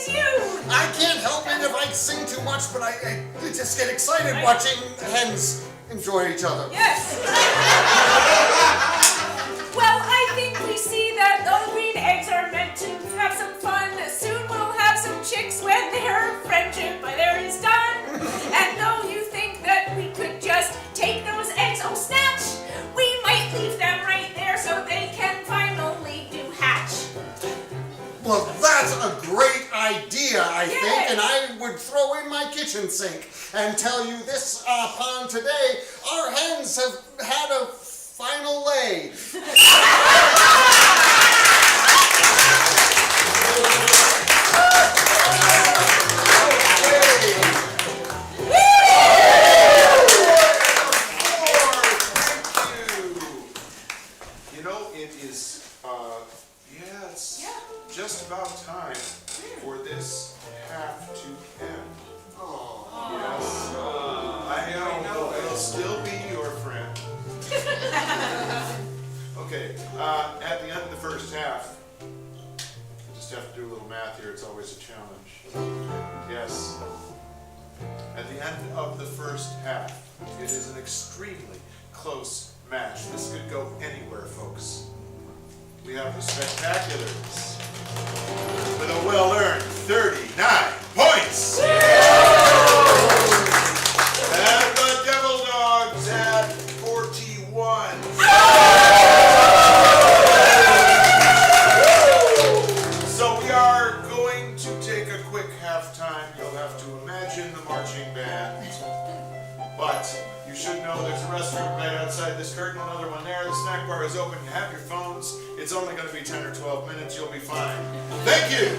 you. I can't help it if I sing too much, but I just get excited watching hens enjoy each other. Yes. Well, I think we see that the green eggs are meant to have some fun. Soon we'll have some chicks when their friendship by there is done. And though you think that we could just take those eggs, oh snatch, we might leave them right there so they can finally do hatch. Well, that's a great idea, I think, Yes. and I would throw in my kitchen sink and tell you this upon today, our hens have had a final lay. You know, it is, it's just about time for this half to end. Yes. I know, but it'll still be your friend. Okay, at the end of the first half, I just have to do a little math here, it's always a challenge. Yes. At the end of the first half, it is an extremely close match. This could go anywhere, folks. We have the Spectaculars with a well-earned 39 points. And the Devil Dogs at 41. So we are going to take a quick halftime. You'll have to imagine the marching band. But you should know there's a restroom right outside this curtain, another one there. The snack bar is open. You have your phones. It's only going to be 10 or 12 minutes. You'll be fine. Thank you.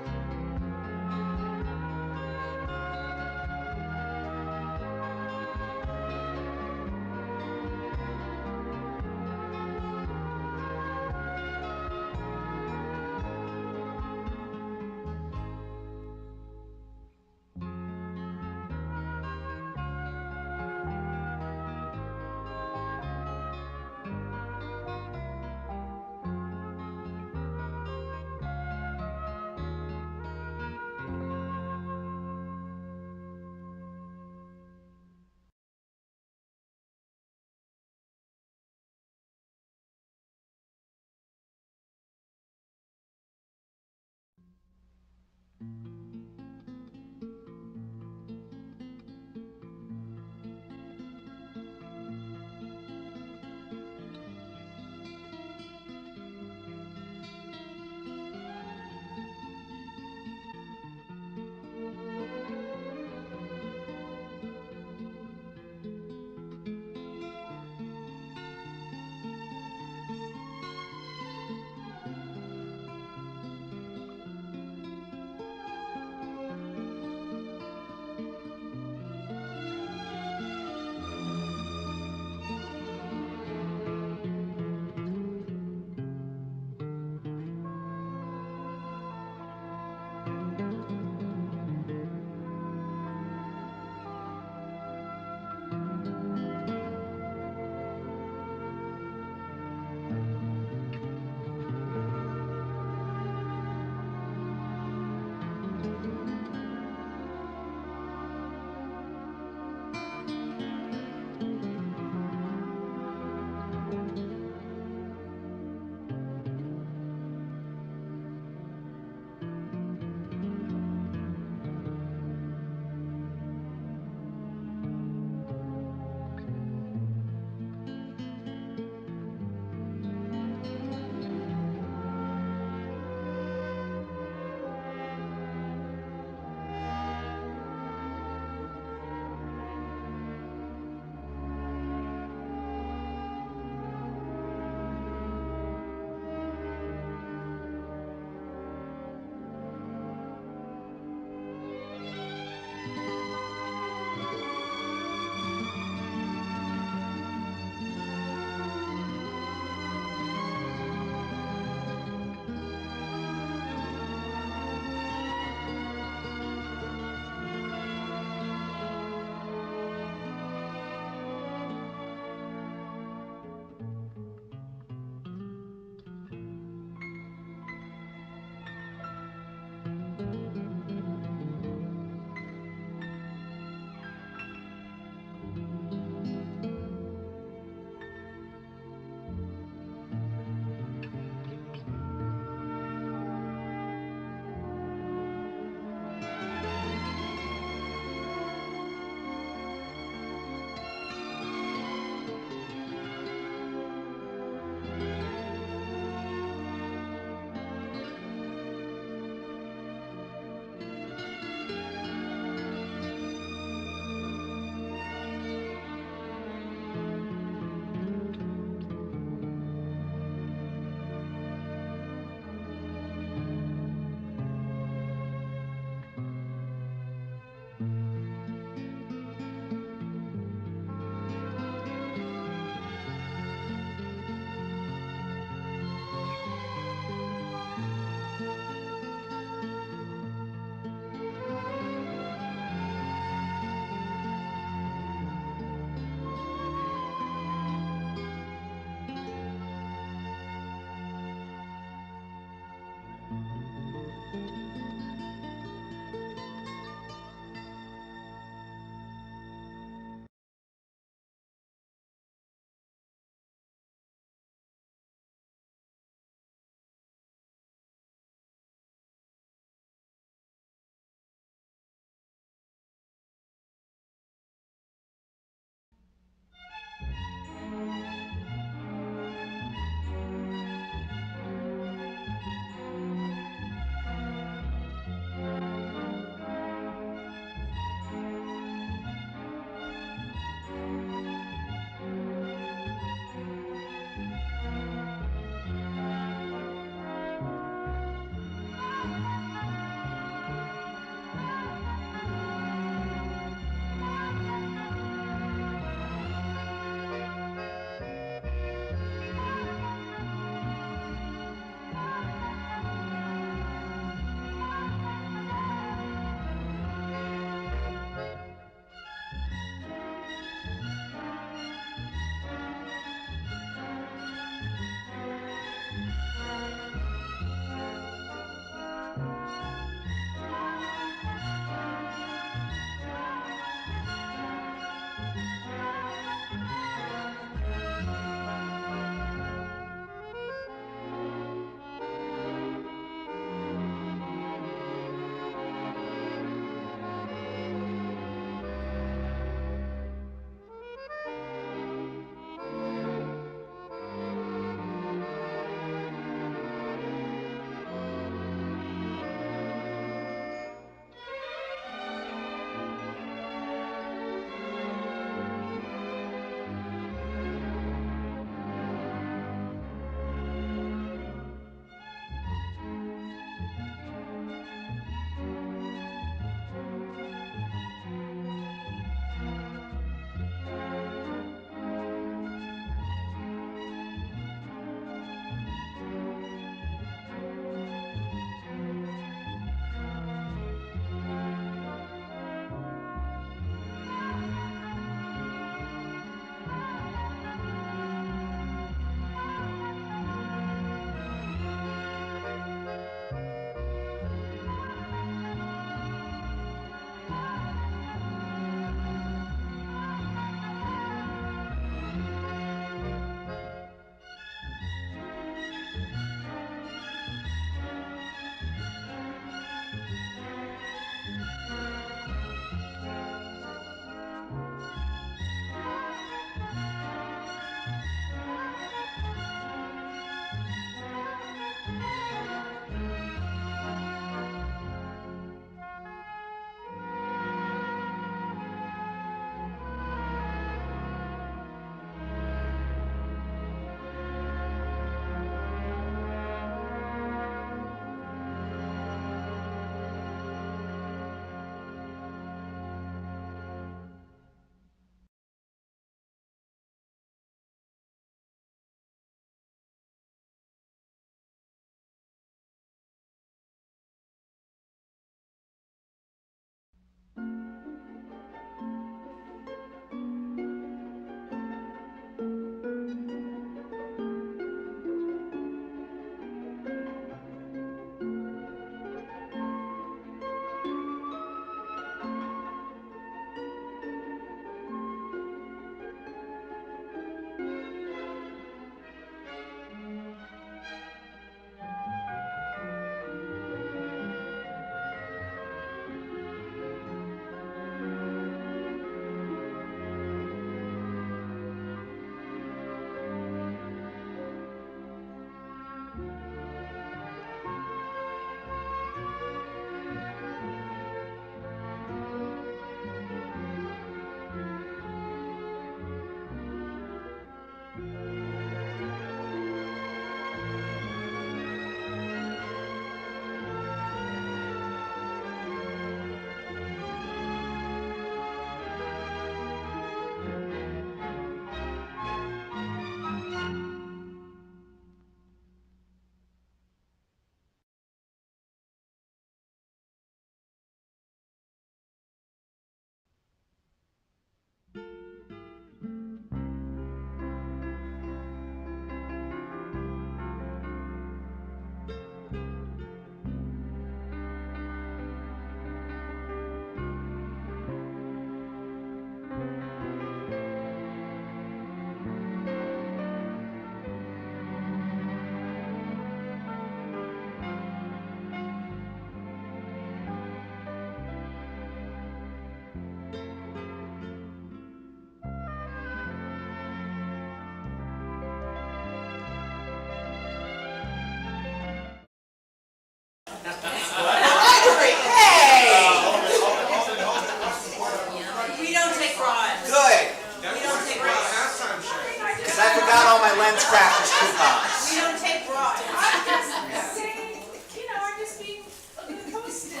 We don't take bribes. Good, That was a great halftime show. because I forgot all my Lens Crafters coupons. We don't take bribes. I'm just saying, you know, I'm just being a good hostess.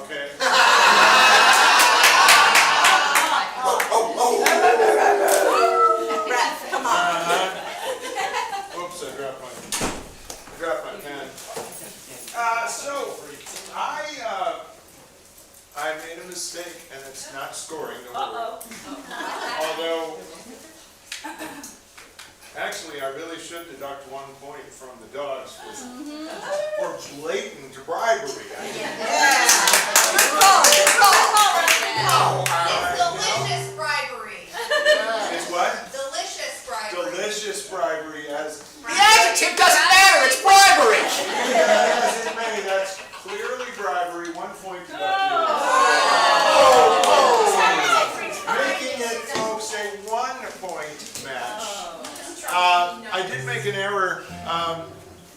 Okay. Brett, come on. Oops, I dropped my pen. So, I made a mistake, and it's not scoring, don't worry. Although, actually, I really should deduct 1 point from the dogs for blatant bribery. Good call, good call. It's delicious bribery. It's what? Delicious bribery. Delicious bribery as The adjective doesn't matter, it's bribery. as it may, that's clearly bribery, 1 point to that. Making it, folks, a 1 point match. I did make an error.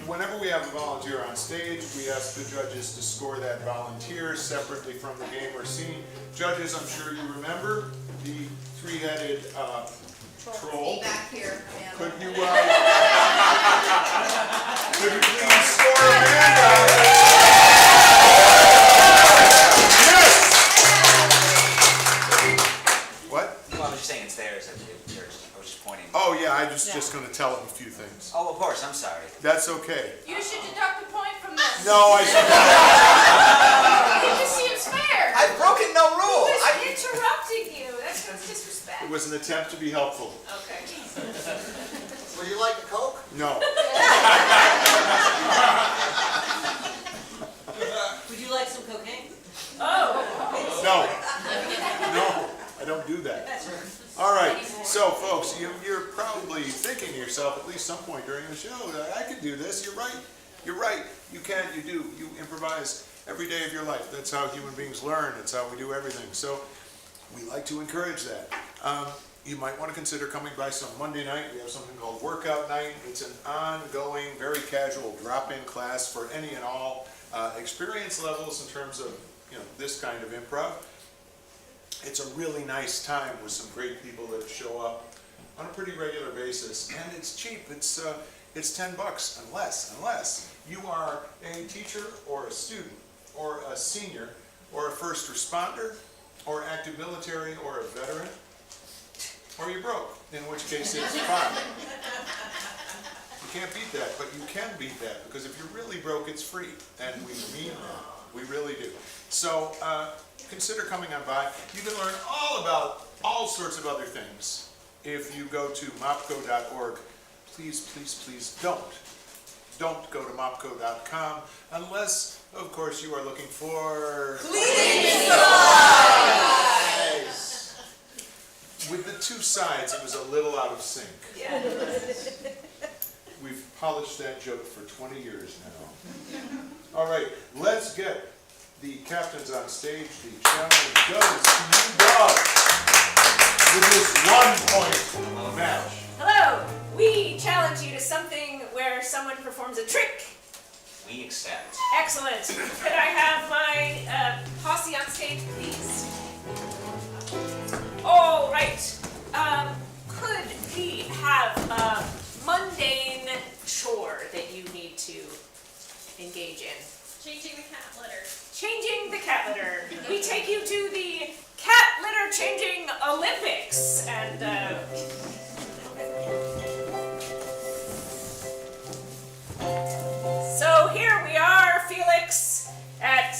Whenever we have a volunteer on stage, we ask the judges to score that volunteer separately from the game or scene. Judges, I'm sure you remember the three-headed troll. Back here, Amanda. Could you please score Amanda? What? Well, I was just saying it's theirs. I was just pointing. Oh, yeah, I was just going to tell him a few things. Oh, of course, I'm sorry. That's okay. You should deduct a point from this. No, I should. It just seems fair. I've broken no rule. Who's interrupting you? That's disrespect. It was an attempt to be helpful. Okay. Would you like a Coke? No. Would you like some cocaine? Oh. No. No, I don't do that. All right, so folks, you're probably thinking to yourself at least some point during the show, I can do this. You're right. You're right. You can, you do. You improvise every day of your life. That's how human beings learn. That's how we do everything. So we like to encourage that. You might want to consider coming by some Monday night. We have something called Workout Night. It's an ongoing, very casual drop-in class for any and all experience levels in terms of this kind of improv. It's a really nice time with some great people that show up on a pretty regular basis, and it's cheap. It's $10 unless you are a teacher or a student or a senior or a first responder or active military or a veteran, or you're broke, in which case it's fine. You can't beat that, but you can beat that, because if you're really broke, it's free, and we mean that. We really do. So consider coming on by. You can learn all about all sorts of other things if you go to mopco.org. Please, please, please don't go to mopco.com unless, of course, you are looking for Cleaning supplies! With the two sides, it was a little out of sync. Yeah. We've polished that joke for 20 years now. All right, let's get the captains on stage. The challenge goes to you dogs with this 1-point match. Hello. We challenge you to something where someone performs a trick. We accept. Excellent. Could I have my posse on stage, please? All right. Could we have a mundane chore that you need to engage in? Changing the cat litter. Changing the cat litter. We take you to the cat litter changing Olympics, and so here we are, Felix, at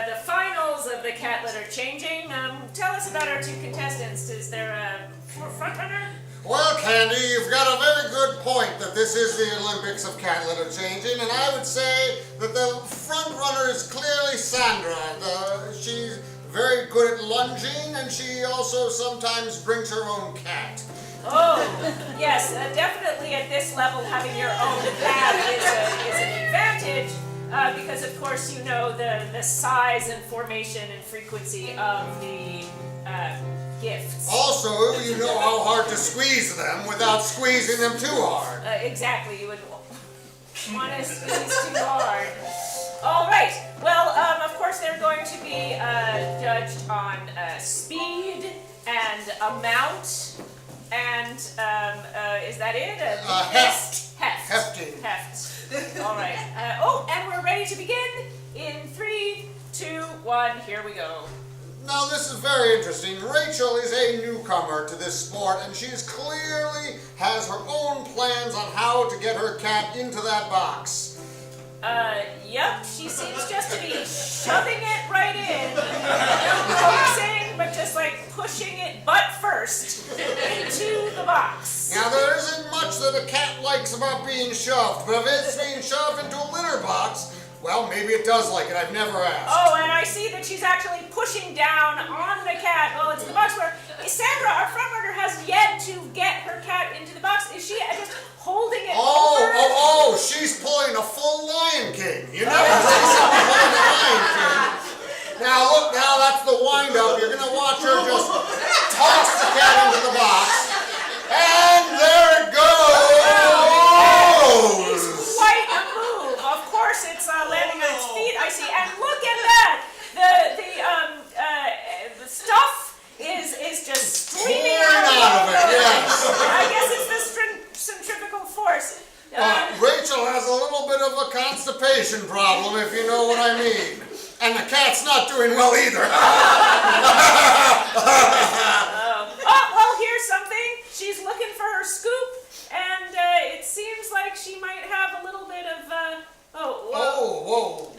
the finals of the cat litter changing. Tell us about our two contestants. Is there a front runner? Well, Candy, you've got a very good point that this is the Olympics of cat litter changing, and I would say that the front runner is clearly Sandra. She's very good at lunging, and she also sometimes brings her own cat. Oh, yes, definitely at this level having your own cat is an advantage because, of course, you know the size and formation and frequency of the gifts. Also, you know how hard to squeeze them without squeezing them too hard. Exactly, you would want to squeeze too hard. All right, well, of course, they're going to be judged on speed and amount. And, is that it? Heft. Hefting. Heft. All right. And we're ready to begin in 3, 2, 1. Here we go. Now, this is very interesting. Rachel is a newcomer to this sport, and she's clearly has her own plans on how to get her cat into that box. Yep, she seems just to be shoving it right in. No coaxing, but just like pushing it butt first into the box. Now, there isn't much that a cat likes about being shoved, but if it's being shoved into a litter box, well, maybe it does like it. I've never asked. Oh, and I see that she's actually pushing down on the cat. Well, it's the box where Sandra, our front runner, has yet to get her cat into the box. Is she just holding it over? She's pulling a full Lion King. You never see someone pulling a Lion King. Now, look, now that's the wind-up. You're going to watch her just toss the cat into the box. And there it goes! It's quite a move. Of course, it's landing on its feet, I see. And look at that! The stuff is just streaming out of it, yes. I guess it's the centrifugal force. Rachel has a little bit of a constipation problem, if you know what I mean. And the cat's not doing well either. Well, here's something. She's looking for her scoop, and it seems like she might have a little bit of, whoa.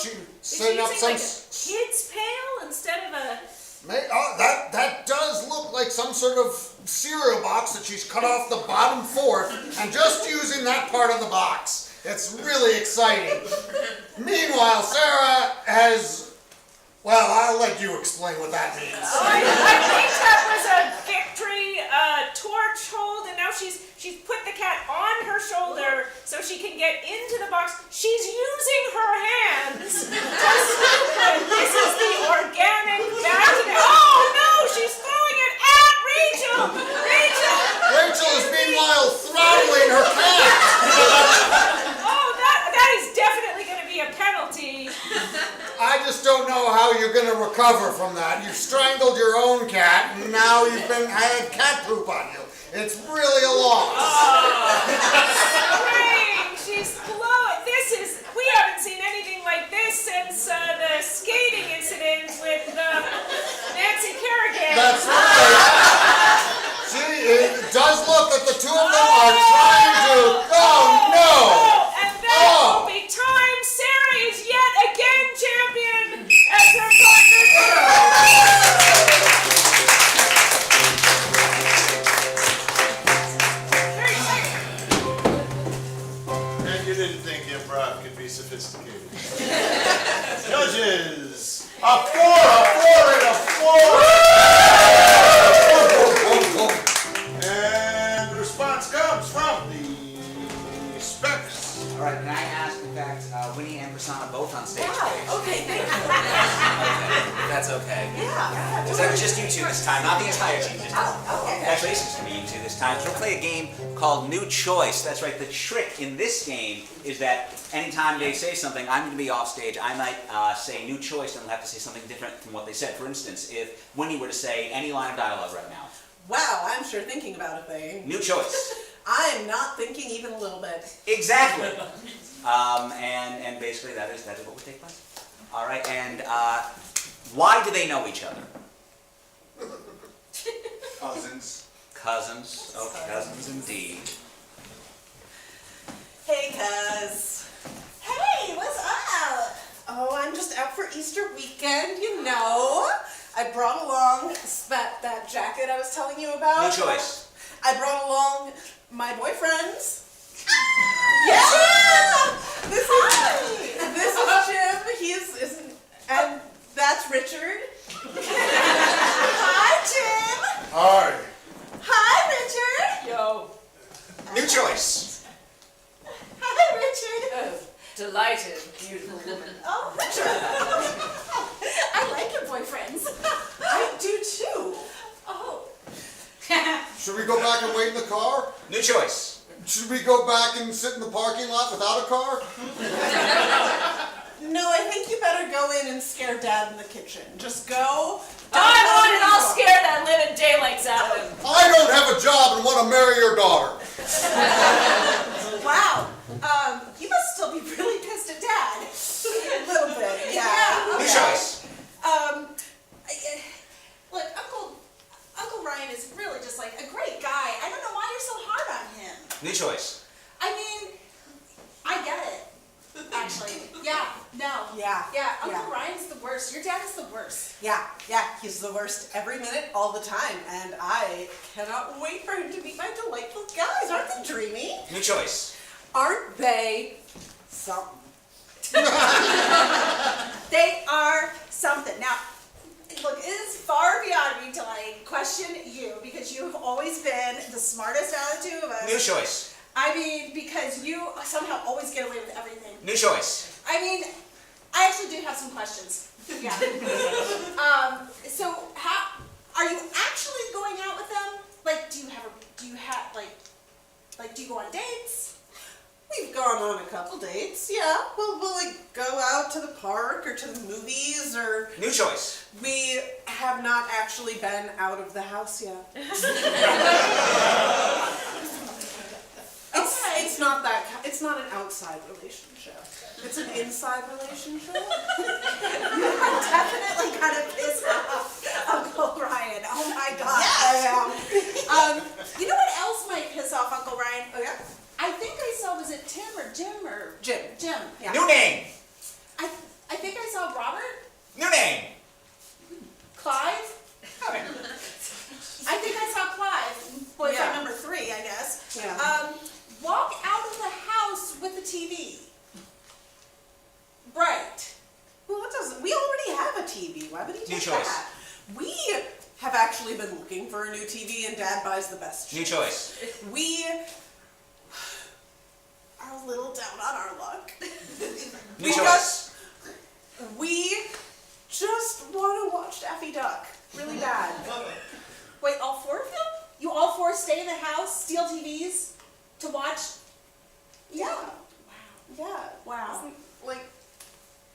She's setting up some... like a kid's pail instead of a... that does look like some sort of cereal box that she's cut off the bottom fourth and just using that part of the box. It's really exciting. Meanwhile, Sarah has... Well, I'll let you explain what that means. I think that was a victory torch hold, and now she's put the cat on her shoulder so she can get into the box. She's using her hands to scoop it. This is the organic vacuum. Oh no, she's throwing it at Rachel! Rachel is meanwhile throttling her cat. Oh, that is definitely going to be a penalty. I just don't know how you're going to recover from that. You've strangled your own cat, and now you've had cat poop on you. It's really a loss. Spring, she's glowing. We haven't seen anything like this since the skating incident with Nancy Kerrigan. That's right. See, it does look that the two of them are trying to... Oh, no! And that will be time. Sarah is yet again champion as her partner. Because that was just you two this time, not the entire team. Just Okay. Actually, this is going to be you two this time. So we'll play a game called New Choice. That's right. The trick in this game is that anytime they say something, I'm going to be off stage. I might say new choice, and they'll have to say something different from what they said. For instance, if Winnie were to say any line of dialogue right now, Wow, I'm sure thinking about a thing. new choice. I'm not thinking even a little bit. Exactly. And basically that is what would take place. All right. And why do they know each other? Cousins. Cousins. Oh, cousins indeed. Hey, cuz. Hey, what's up? Oh, I'm just out for Easter weekend, you know. I brought along that jacket I was telling you about. New choice. I brought along my boyfriends. Yeah! This is Jim. And that's Richard. Hi, Jim. Hi. Hi, Richard. Yo, New choice. Hi, Richard. delighted, beautiful woman. Oh, Richard. I like your boyfriends. I do too. Oh. Should we go back and wait in the car? New choice. Should we go back and sit in the parking lot without a car? No, I think you better go in and scare Dad in the kitchen. Just go. I'm on and I'll scare that living daylights out of him. I don't have a job and want to marry your daughter. Wow. You must still be really pissed at Dad. A little bit, yeah. New choice. Look, Uncle Ryan is really just like a great guy. I don't know why you're so hard on him. New choice. I mean, I get it. Actually, yeah, no. Yeah. Yeah, Uncle yeah. Ryan's the worst. Your dad is the worst. Yeah, he's the worst every minute, all the time, and I cannot wait for him to meet my delightful guys. Aren't they dreamy? New choice. Aren't they something? They are something. Now, look, it is far beyond me to like question you because you have always been the smartest out of the two of us. New choice. I mean, because you somehow always get away with everything. New choice. I mean, I actually do have some questions. Yeah. So how are you actually going out with them? Like, do you go on dates? We've gone on a couple dates, yeah. We'll like go out to the park or to the movies or... New choice. We have not actually been out of the house yet. It's not an outside relationship. It's an inside relationship. You are definitely gonna piss off Uncle Ryan. Oh my God. Yes. I am. You know what else might piss off Uncle Ryan? Oh yeah? I think I saw, was it Tim or Jim or? Jim. Jim. Yeah. New name. I think I saw Robert, New name. Clive. I think I saw Clive, boyfriend Yeah. number 3, I guess. Yeah. Walk out of the house with the TV. Right. Well, what does we already have a TV? Why would he New take choice. that? We have actually been looking for a new TV, and Dad buys the best. New choice. We are a little down on our luck. New choice. We just want to watch Daffy Duck really bad. Wait, all 4 of you? You all 4 stay in the house, steal TVs to watch? Yeah. Wow. Yeah. Wow. Like,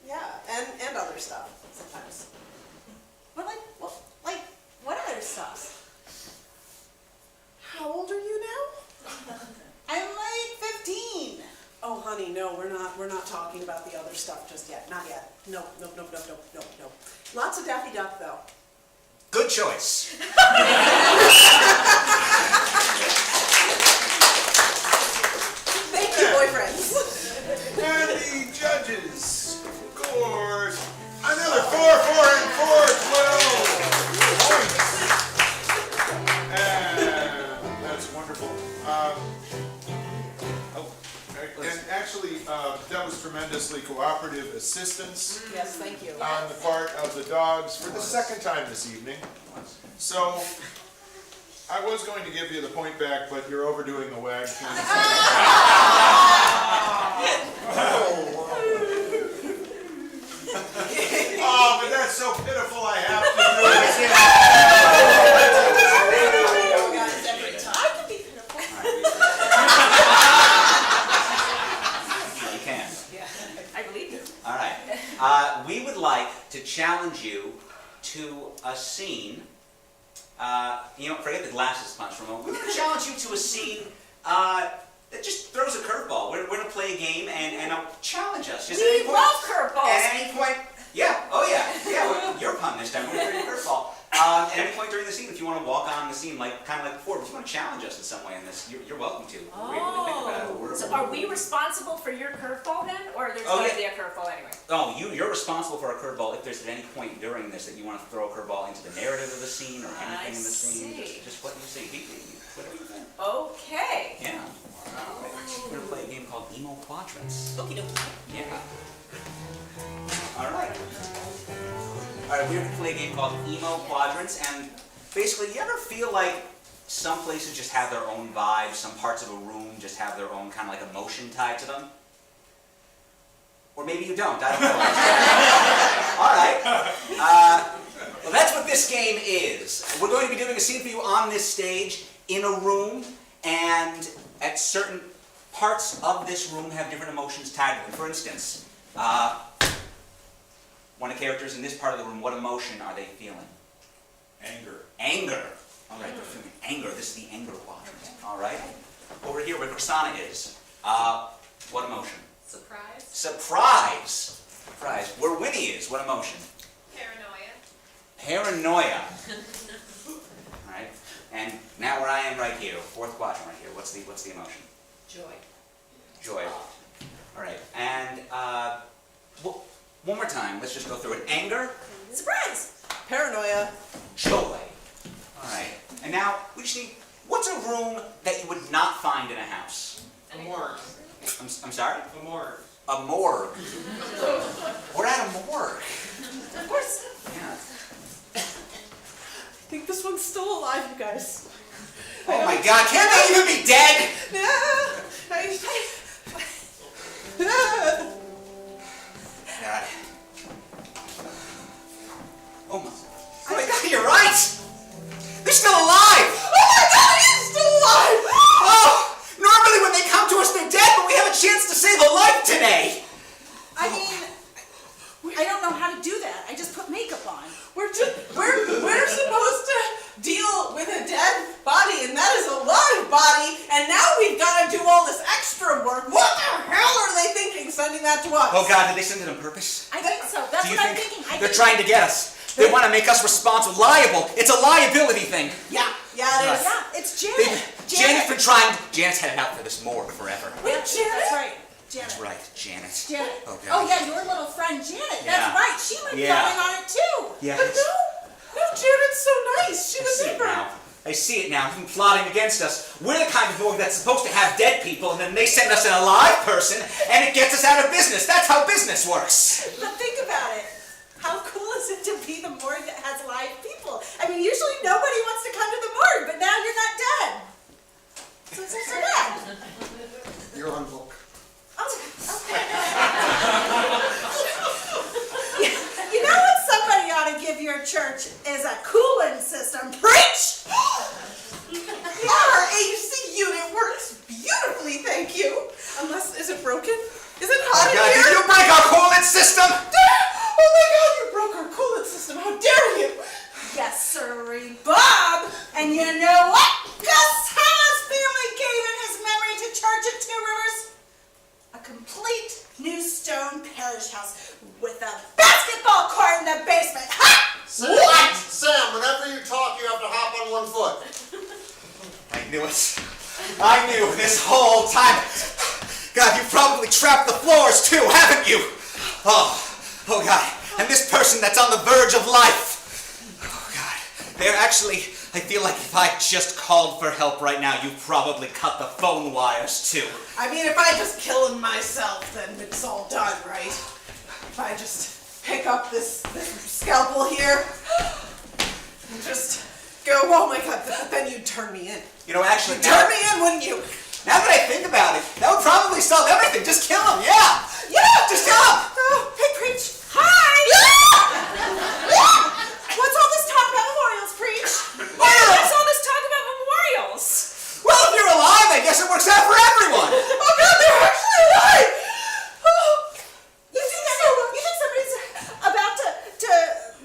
yeah, and other stuff sometimes. What what other stuff? How old are you now? I'm like 15. Oh, honey, no, we're not talking about the other stuff just yet. Not yet. No. Lots of Daffy Duck though. Good choice. Thank you, boyfriends. And the judges scores another 4, 4, and 4, 12 points. And that's wonderful. And actually, that was tremendously cooperative assistance Yes, thank you. on the part of the dogs for the second time this evening. So, I was going to give you the point back, but you're overdoing the wag. Oh, but that's so pitiful, I have to do it. forget the glasses punch for a moment. We're going to challenge you to a scene that just throws a curveball. We're going to play a game and challenge us. Just We love curveballs. At any point, yeah, oh yeah, well, your pun this time. We're going to throw a curveball. At any point during the scene, if you want to walk on the scene, kind of like before, if you want to challenge us in some way in this, you're welcome to. We really think about it. So are we responsible for your curveball then, or there's going to be a curveball anyway? Oh, you're responsible for a curveball if there's at any point during this that you want to throw a curveball into the narrative of the scene or anything in the scene. Just what you say. Whatever you think. Okay. Yeah. We're going to play a game called Emo Quadrants. Okie dokie. Yeah. All right. Alright, we're going to play a game called Emo Quadrants, and basically, you ever feel like some places just have their own vibe, some parts of a room just have their own kind of like emotion tied to them? Or maybe you don't, I don't know. Alright. Well, that's what this game is. We're going to be doing a scene for you on this stage, in a room, and at certain parts of this room have different emotions tied to them. For instance, one of the characters in this part of the room, what emotion are they feeling? Anger. Anger. All right, they're feeling anger. This is the anger quadrant. All right. Over here where Prasanna is, what emotion? Surprise. Surprise. Surprise. Where Winnie is, what emotion? Paranoia. Paranoia. All right. And now where I am right here, fourth quadrant right here, what's the emotion? Joy. Joy. All right. And one more time, let's just go through it. Anger. Surprise! Paranoia. Joy. All right. And now, we just need, what's a room that you would not find in a house? A morgue. I'm sorry? A morgue. A morgue. We're at a morgue. Of course. Yeah. I think this one's still alive, you guys. Oh my God, can't they even be dead? God. Oh my God, you're right! They're still alive! Oh my God, he's still alive! Oh! Normally when they come to us, they're dead, but we have a chance to save a life today! I mean, I don't know how to do that. I just put makeup on. We're supposed to deal with a dead body, and that is a live body, and now we've got to do all this extra work. What the hell are they thinking sending that to us? Oh God, did they send it on purpose? I think so. That's Do you what I'm think thinking. they're trying to get us? They want to make us responsible, liable. It's a liability thing. Yeah, it is. Yeah, it's Janet. Janet's been trying. Janet's had it out for this morgue forever. Wait, That's right. Janet. That's right, Janet. Janet. Oh, God. Oh yeah, your little friend Janet. Yeah. That's right. She might be Yeah. going on it too. Yes. But no, Janet's so nice. She I was see it never. now. I see it now. You've been plotting against us. We're the kind of morgue that's supposed to have dead people, and then they send us an alive person, and it gets us out of business. That's how business works. But think about it. How cool is it to be the morgue that has live people? I mean, usually nobody wants to come to the morgue, but now you're not dead. So it's not so bad. You're on book. Oh, okay. You know what somebody ought to give your church is a cooling system. Preach! Our AC unit works beautifully, thank you. Unless, is it broken? Is it hot in God, here? did you break our coolant system? Oh my God, you broke our coolant system. How dare you? Yes, sirree, Bob. And you know what? Gus Hanna's family gave in his memory to Church of Two Rivers a complete new stone parish house with a basketball court in the basement. Ha! What? Sam, whenever you talk, you have to hop on one foot. I knew it. I knew this whole time. God, you probably trapped the floors too, haven't you? Oh God. And this person that's on the verge of life. Oh God. They're actually, I feel like if I just called for help right now, you probably cut the phone wires too. I mean, if I just kill him myself, then it's all done, right? If I just pick up this scalpel here and just go, oh my God, then you'd turn me in. You know, actually, Turn me in, wouldn't you? now that I think about it, that would probably solve everything. Just kill him, yeah. Yeah, Just kill him. Oh, hey, preach. Hi! What's all this talk about memorials, preach? What's all this talk about memorials? Well, if you're alive, I guess it works out for everyone. Oh God, they're actually alive! Oh, You think somebody's about to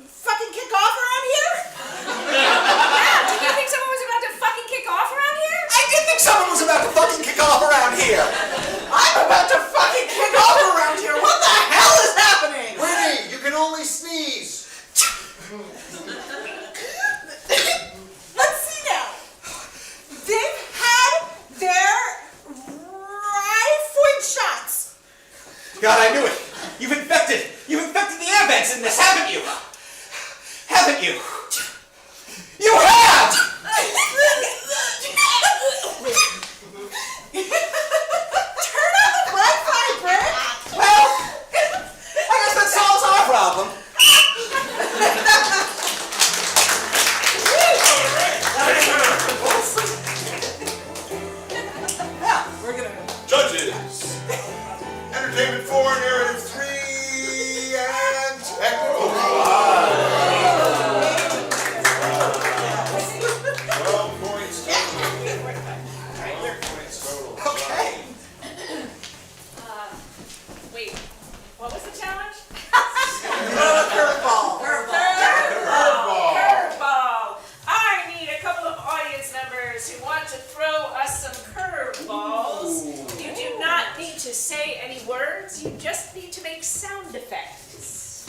fucking kick off around here? Yeah, kick off around here? I'm about to fucking kick off around here. What the hell is happening? Winnie, you can only sneeze. Let's see now. They've had their rifle shots. God, I knew it. You've infected the air vents in this, haven't you? Haven't you? You have! Turn on the Wi-Fi, Brett. Well, I guess that solves our problem. Yeah, we're gonna. Judges, entertainment 4, narrative 3, and technical 12 points total. 12 points total. Okay. Wait, what was the challenge? Curveball. Curveball. I need a couple of audience members who want to throw us some curveballs. You do not need to say any words. You just need to make sound effects.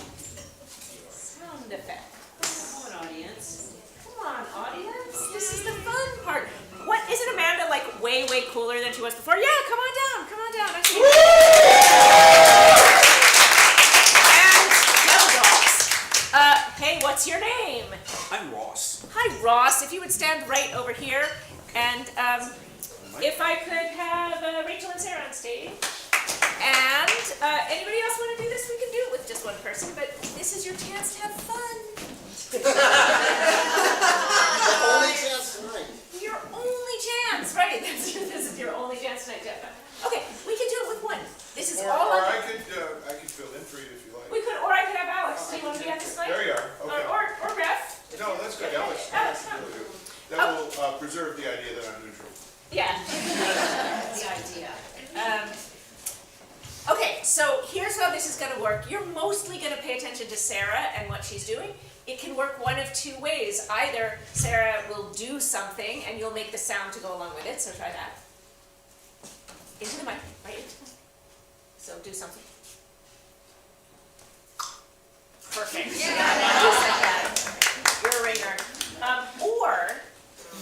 Sound effects. Come on, audience. Come on, audience. This is the fun part. What, isn't Amanda like way cooler than she was before? Yeah, come on down. Come on down. I see. And Devil Dogs. Hey, what's your name? I'm Ross. Hi, Ross. If you would stand right over here, and if I could have Rachel and Sarah on stage, and anybody else want to do this? We can do it with just one person, but this is your chance to have fun. Only chance tonight. Your only chance, right? This is your only chance tonight to have fun. Okay, we can do it with one. This is Or all. I could fill in for you if you like. We could, or I could have Alex. Do you want to be at this night? There you are. Okay. Or Ref. No, that's good. Alex. Alex, come. That will preserve the idea that I'm neutral. Yeah. The idea. Okay, so here's how this is going to work. You're mostly going to pay attention to Sarah and what she's doing. It can work one of two ways. Either Sarah will do something and you'll make the sound to go along with it, so try that. Into the mic, right into the mic. So do something. Perfect. Yeah. You're a ringer. Or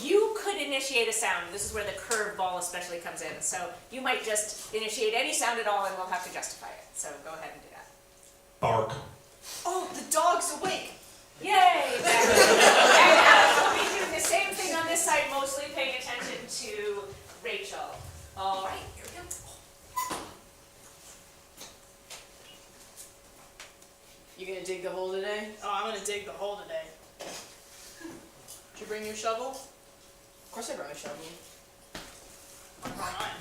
you could initiate a sound. This is where the curveball especially comes in. So you might just initiate any sound at all and we'll have to justify it. So go ahead and do that. Bark. Oh, the dog's awake. Yay! Exactly. And we'll be doing the same thing on this side, mostly paying attention to Rachel. All right, here we go. You gonna dig the hole today? Oh, I'm gonna dig the hole today. Did you bring your shovel? Of course I brought my shovel. I brought mine.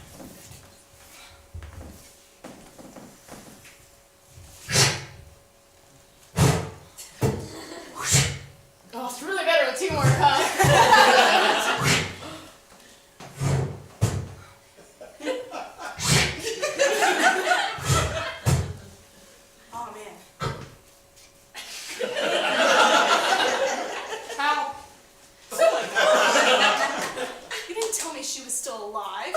Oh, it's really better with teamwork, huh? Oh man. How? You didn't tell me she was still alive.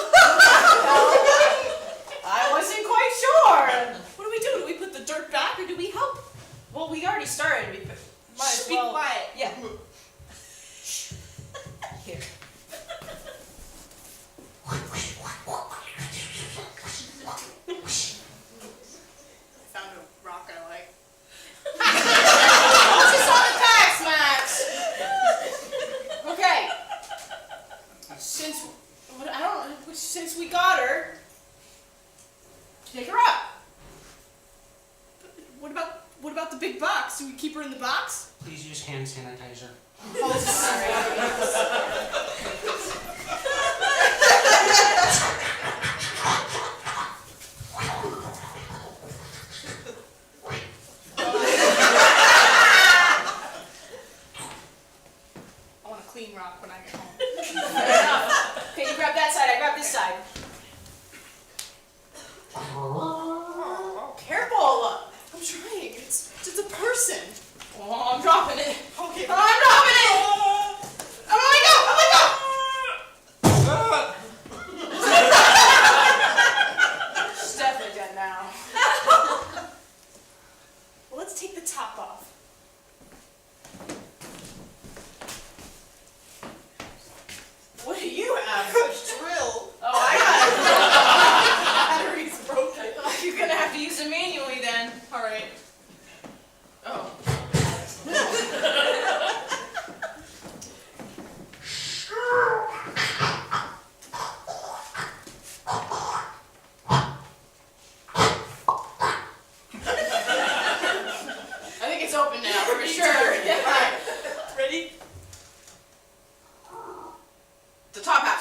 I wasn't quite sure. What do we do? Do we put the dirt back or do we help? Well, we already started. We might as Be well. quiet. Yeah. Here. I found a rock I like. What's this on the tax, Max? Okay. Since we got her, take her up. But what about the big box? Do we keep her in the box? Please use hand sanitizer. Oh, sorry. I want a clean rock when I get home. Okay, you grab that side, I grab this side. Oh, careful! I'm trying. It's a person. Oh, I'm dropping it. Okay. Oh, I'm dropping it! I'm letting go! I'm letting go!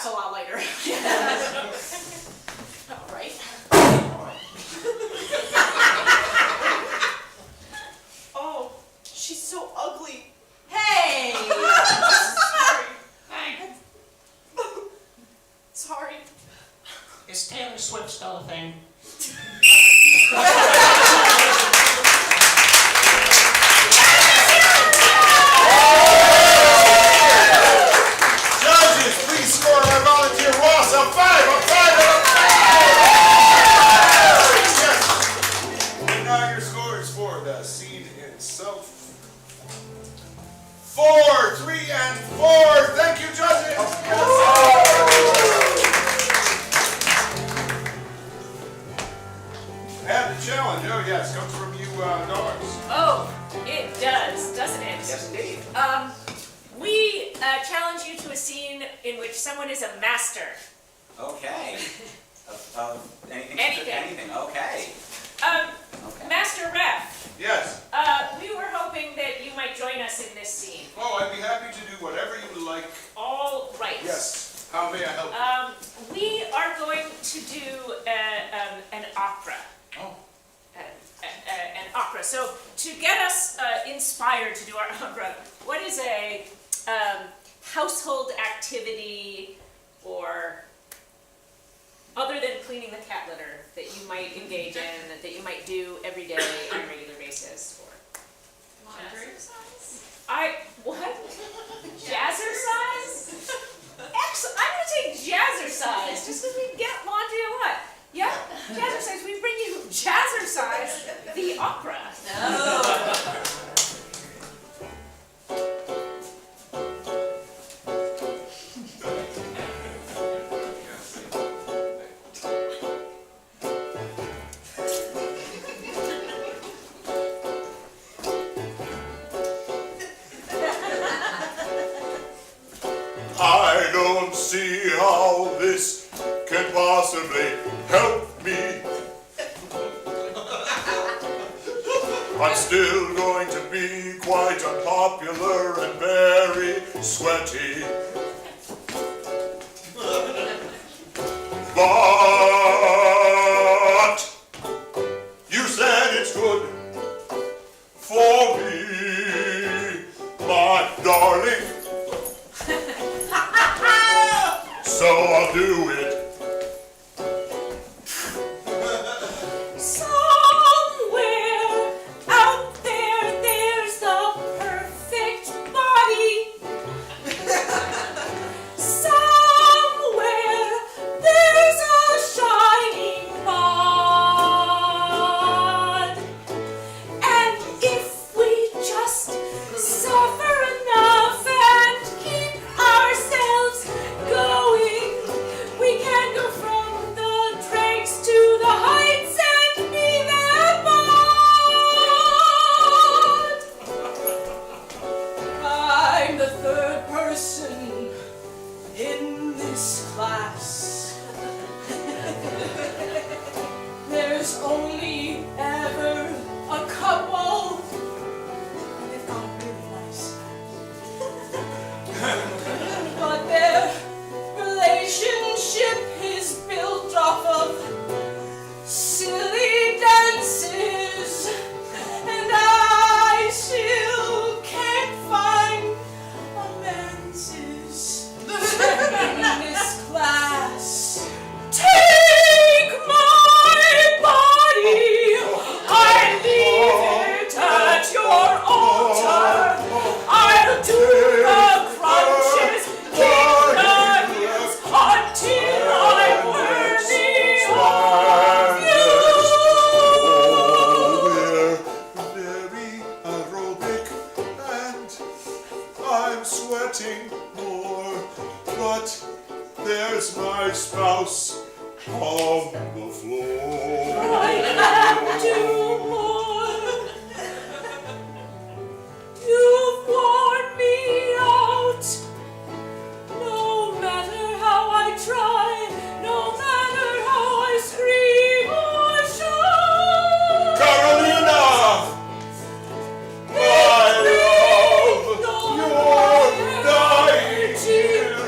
laughs a lot later. All right. Oh, she's so ugly. Hey! Sorry. Is Taylor Swift still a thing? Judges, please score my volunteer Ross a 5, a 5, and a 5! Yes. And now your scores for the scene itself. 4, 3, and 4. Thank you, judges. And the challenge, oh yes, comes from you dogs. Oh, it does, doesn't it? Yes, indeed. We challenge you to a scene in which someone is a master. Okay. Of anything? Anything. Anything, okay. Okay. Master Ref, Yes. we were hoping that you might join us in this scene. Oh, I'd be happy to do whatever you would like. All right. Yes. How may I help? We are going to do an opera. Oh. An opera. So to get us inspired to do our opera, what is a household activity or other than cleaning the cat litter that you might engage in, that you might do every day on a regular basis? Or Laundry. what? Jazzercise? Excellent. I'm gonna take jazzercise just because we get laundry a lot. Yeah, jazzercise. We bring you jazzercise, the opera. I don't see how this can possibly help me. I'm still going to be quite unpopular and very sweaty. But you said it's good for me, my darling. So I'll do it. Somewhere out there, there's the perfect body. Somewhere there's a shining rod. And if we just suffer enough and keep ourselves going, we can go from the dregs to the heights and be there bold. I'm the third person in this class. There's only ever a couple, and they've got really nice hats. But their relationship is built off of silly dances, and I still can't find a man's in this class. Take my body, I leave it at your altar. I'll do the crunches, kick the heels until I'm worthy of you. We're very aerobic and I'm sweating more, but there's my spouse on the floor. I can't do more. You've worn me out. No matter how I try, no matter how I scream or shout. Carolina! My love, you're dying here.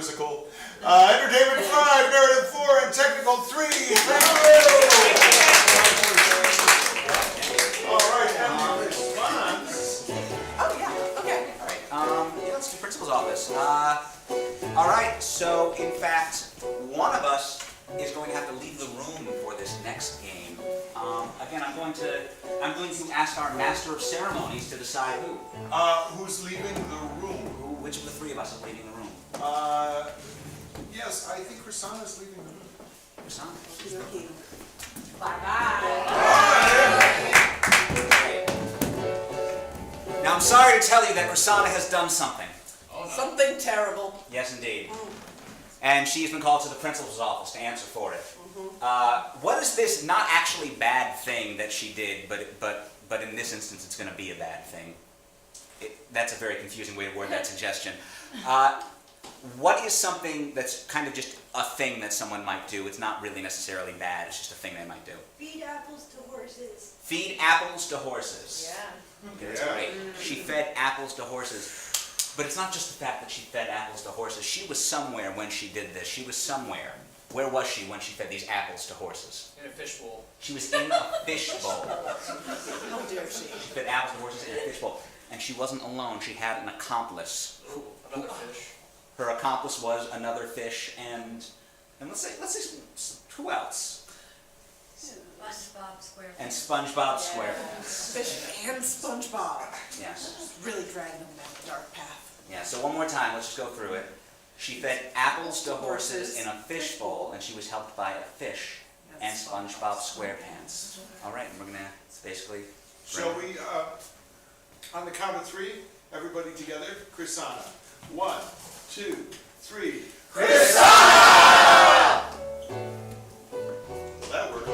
quizzical. Entertainment 5, narrative 4, and technical 3. Thank you. All right, and the response. Oh, yeah, okay. Yeah, let's do principal's office. All right, so in fact, one of us is going to have to leave the room for this next game. Again, I'm going to ask our master of ceremonies to decide who. Who's leaving the room? Which of the three of us is leaving the room? Yes, I think Rasana's leaving the room. Rasana. Okay. Now, I'm sorry to tell you that Rasana has done something. Something terrible. Yes, indeed. And she's been called to the principal's office to answer for it. What is this not actually bad thing that she did, but in this instance it's going to be a bad thing? That's a very confusing way to word that suggestion. What is something that's kind of just a thing that someone might do? It's not really necessarily bad, it's just a thing they might do. Feed apples to horses. Feed apples to horses. Yeah. That's great. She fed apples to horses. But it's not just the fact that she fed apples to horses. She was somewhere when she did this. She was somewhere. Where was she when she fed these apples to horses? In a fishbowl. She was in a fishbowl. How dare she? She fed apples to horses in a fishbowl. And she wasn't alone. She had an accomplice. Another fish. Her accomplice was another fish and let's say who else? SpongeBob SquarePants. And SpongeBob SquarePants. Fish and SpongeBob. Yes. Really dragging them down the dark path. Yeah, so one more time, let's just go through it. She fed apples to horses in a fishbowl, and she was helped by a fish and SpongeBob SquarePants. All right, and we're gonna basically. Shall we, on the count of 3, everybody together? Krisana. 1, 2, 3. Krisana! Well, that worked.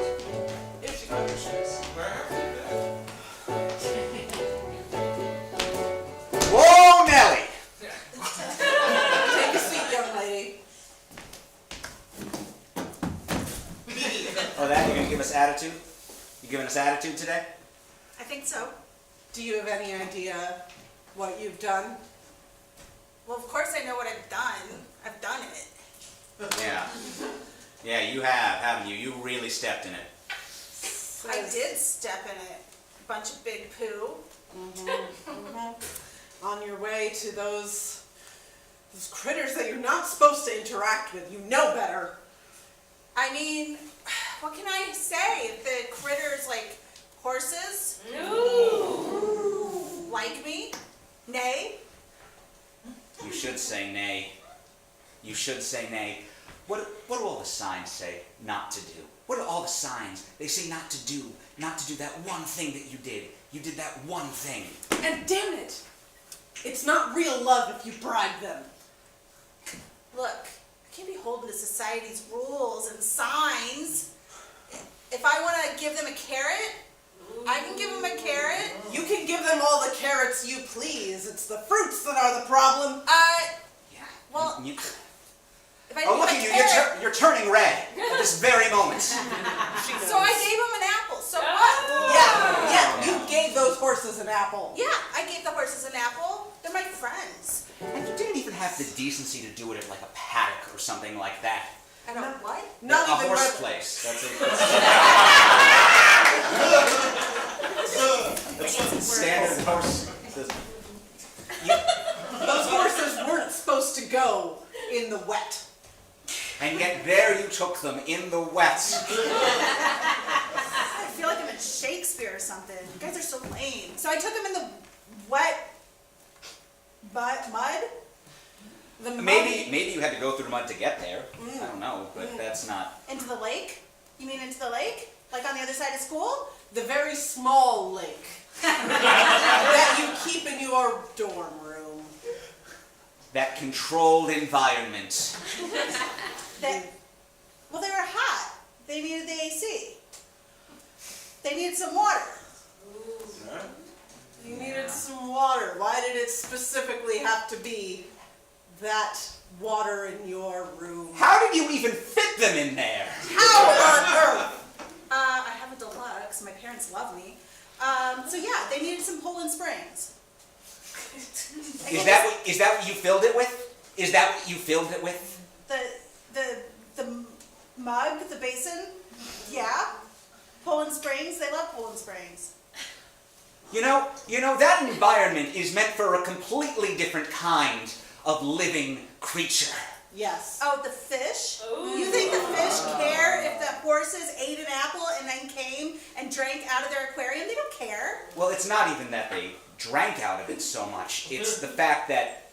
If she got her shoes. Where have you been? Whoa, Nelly! Take a seat, young lady. Oh, that, you're gonna give us attitude? You giving us attitude today? I think so. Do you have any idea what you've done? Well, of course I know what I've done. I've done it. Yeah. Yeah, you have, haven't you? You really stepped in it. I did step in it. Bunch of big poo. On your way to those critters that you're not supposed to interact with. You know better. I mean, what can I say? If the critters like horses like me, nay. You should say nay. You should say nay. What do all the signs say not to do? What are all the signs? They say not to do that one thing that you did. You did that one thing. And damn it, it's not real love if you bribe them. Look, I can't be holding to society's rules and signs. If I want to give them a carrot, I can give them a carrot. You can give them all the carrots you please. It's the fruits that are the problem. Yeah. Well, You- if I oh, give look them at a you! carrot, You're turning red at this very moment. so I gave them an apple. So what? Yeah, you gave those horses an apple. Yeah, I gave the horses an apple. They're my friends. And you didn't even have the decency to do it at like a paddock or something like that. I don't what? Not a even horse red- place. That's it. That's standard horse. Those horses weren't supposed to go in the wet. And yet there you took them in the wet. I feel like I'm in Shakespeare or something. You guys are so lame. So I took them in the wet mud? The mud? Maybe you had to go through the mud to get there. I don't know, but that's not. Into the lake? You mean into the lake? Like on the other side of school? The very small lake that you keep in your dorm room. That controlled environment. Well, they were hot. They needed the AC. They needed some water. You needed some water. Why did it specifically have to be that water in your room? How did you even fit them in there? How on earth? I have a deluxe. My parents love me. So yeah, they needed some Poland Springs. Is that what you filled it with? Is that what you filled it with? The mug, the basin, yeah. Poland Springs, they love Poland Springs. You know, that environment is meant for a completely different kind of living creature. Yes. Oh, the fish? Ooh. You think the fish care if the horses ate an apple and then came and drank out of their aquarium? They don't care. Well, it's not even that they drank out of it so much. It's the fact that,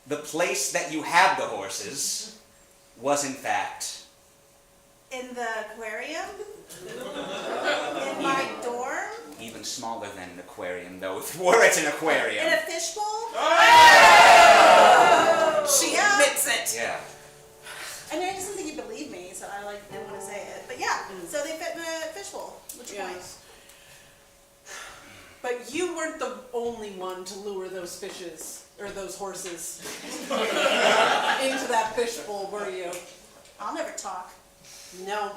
the place that you had the horses was in fact... In the aquarium? In my dorm? Even smaller than an aquarium, though, were it an aquarium. In a fishbowl? She admits it. Yeah. I mean, I just didn't think you believed me, so I didn't want to say it. But yeah, so they fit in a fishbowl. What's your point? Yes. But you weren't the only one to lure those fishes, or those horses, into that fishbowl, were you? I'll never talk. No,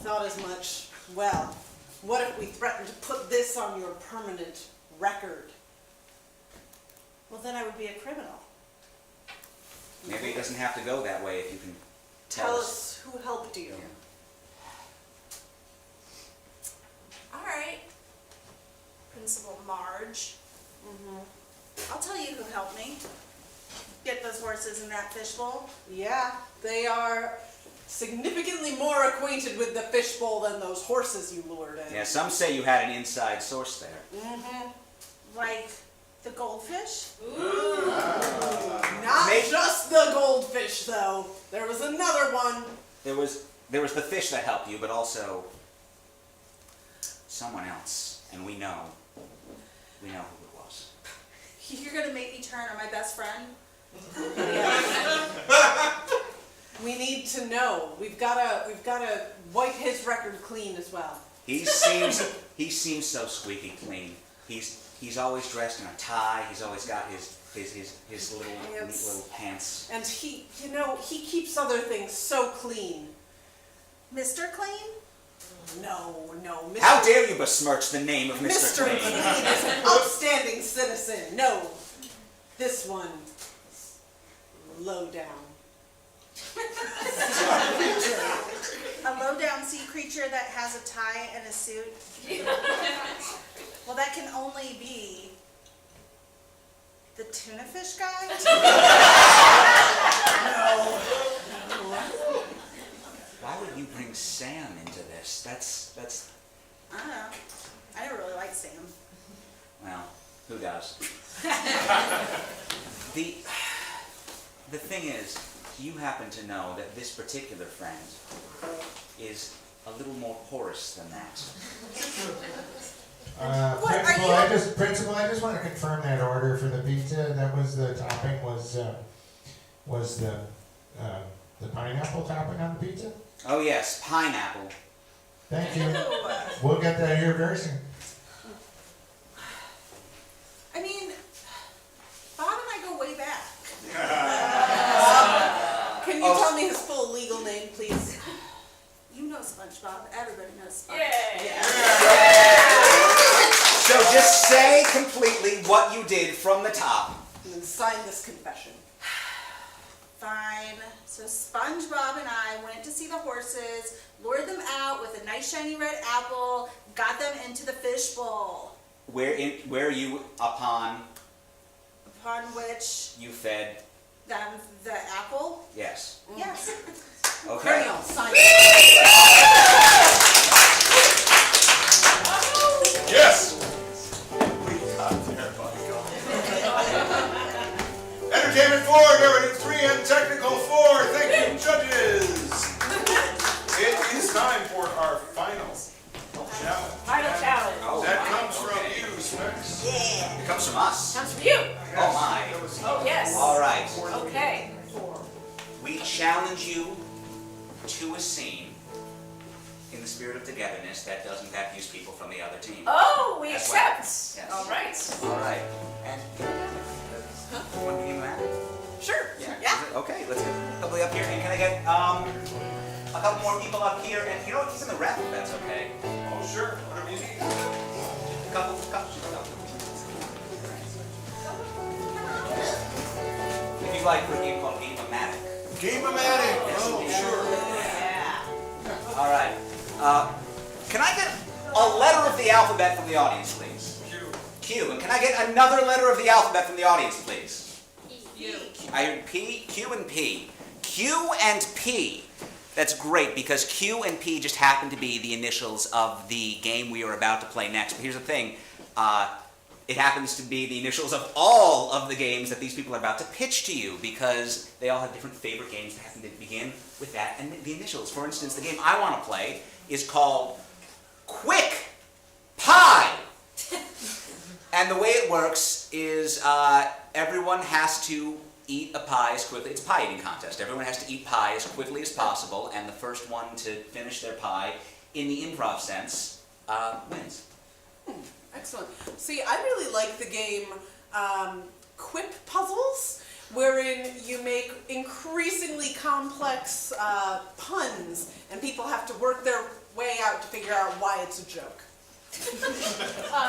thought as much. Well, what if we threatened to put this on your permanent record? Well, then I would be a criminal. Maybe it doesn't have to go that way if you can Tell us who helped you. All right, Principal Marge. I'll tell you who helped me get those horses in that fishbowl. Yeah, they are significantly more acquainted with the fishbowl than those horses you lured in. Yeah, some say you had an inside source there. Like the goldfish? Not Maybe- just the goldfish, though. There was another one. There was the fish that helped you, but also someone else, and we know who it was. You're gonna make me turn on my best friend? We need to know. We've gotta wipe his record clean as well. He seems so squeaky clean. He's always dressed in a tie. He's always got his little neat little pants. And he keeps other things so clean. Mr. Clean? No, Mr. How dare you besmirch the name of Mr. Clean Clean? is an outstanding citizen. No, this one is low down. A low-down sea creature that has a tie and a suit? Well, that can only be the tuna fish guy? Why would you bring Sam into this? That's. I don't know. I never really liked Sam. Well, who does? The thing is, you happen to know that this particular friend is a little more porous than that. Principal, I just want to confirm that order for the pizza. That was the topping was the pineapple topping on the pizza? Oh yes, pineapple. Thank you. We'll get that here very soon. I mean, Bob and I go way back. Can you tell me his full legal name, please? You know SpongeBob. Everybody knows SpongeBob. Yay! So just say completely what you did from the top. And then sign this confession. Fine. So SpongeBob and I went to see the horses, lured them out with a nice shiny red apple, got them into the fishbowl. Where you upon which you fed? them the apple? Yes. Yes. Okay. Criminal, sign Yes! We got there, by God. Entertainment 4, narrative 3, and technical 4. Thank you, judges. It is time for our final challenge. Final challenge. Oh, That comes from you, Specs. it comes from us. Comes from you. Oh my. Oh, yes. All right. Okay. We challenge you to a scene in the spirit of togetherness that does in fact use people from the other team. Oh, we As well. accept. Yes. All right. All right. And you want to begin with that? Sure. Yeah. Is it- Okay. Let's get a couple up here. And can I get a couple more people up here? And you know what? He's in the rep. If that's okay. Oh, sure. Whatever you need. A couple. you like for a game called Game-O-Matic? Game-O-Matic, oh, sure. Yeah. All right. Can I get a letter of the alphabet from the audience, please? Q. And can I get another letter of the alphabet from the audience, please? You. I heard P, Q, and P. Q and P. That's great because Q and P just happen to be the initials of the game we are about to play next. But here's the thing. It happens to be the initials of all of the games that these people are about to pitch to you because they all have different favorite games that happen to begin with that and the initials. For instance, the game I want to play is called Quick Pie. And the way it works is everyone has to eat a pie as quickly. It's a pie eating contest. Everyone has to eat pie as quickly as possible, and the first one to finish their pie, in the improv sense, wins. Excellent. See, I really like the game Quip Puzzles, wherein you make increasingly complex puns, and people have to work their way out to figure out why it's a joke.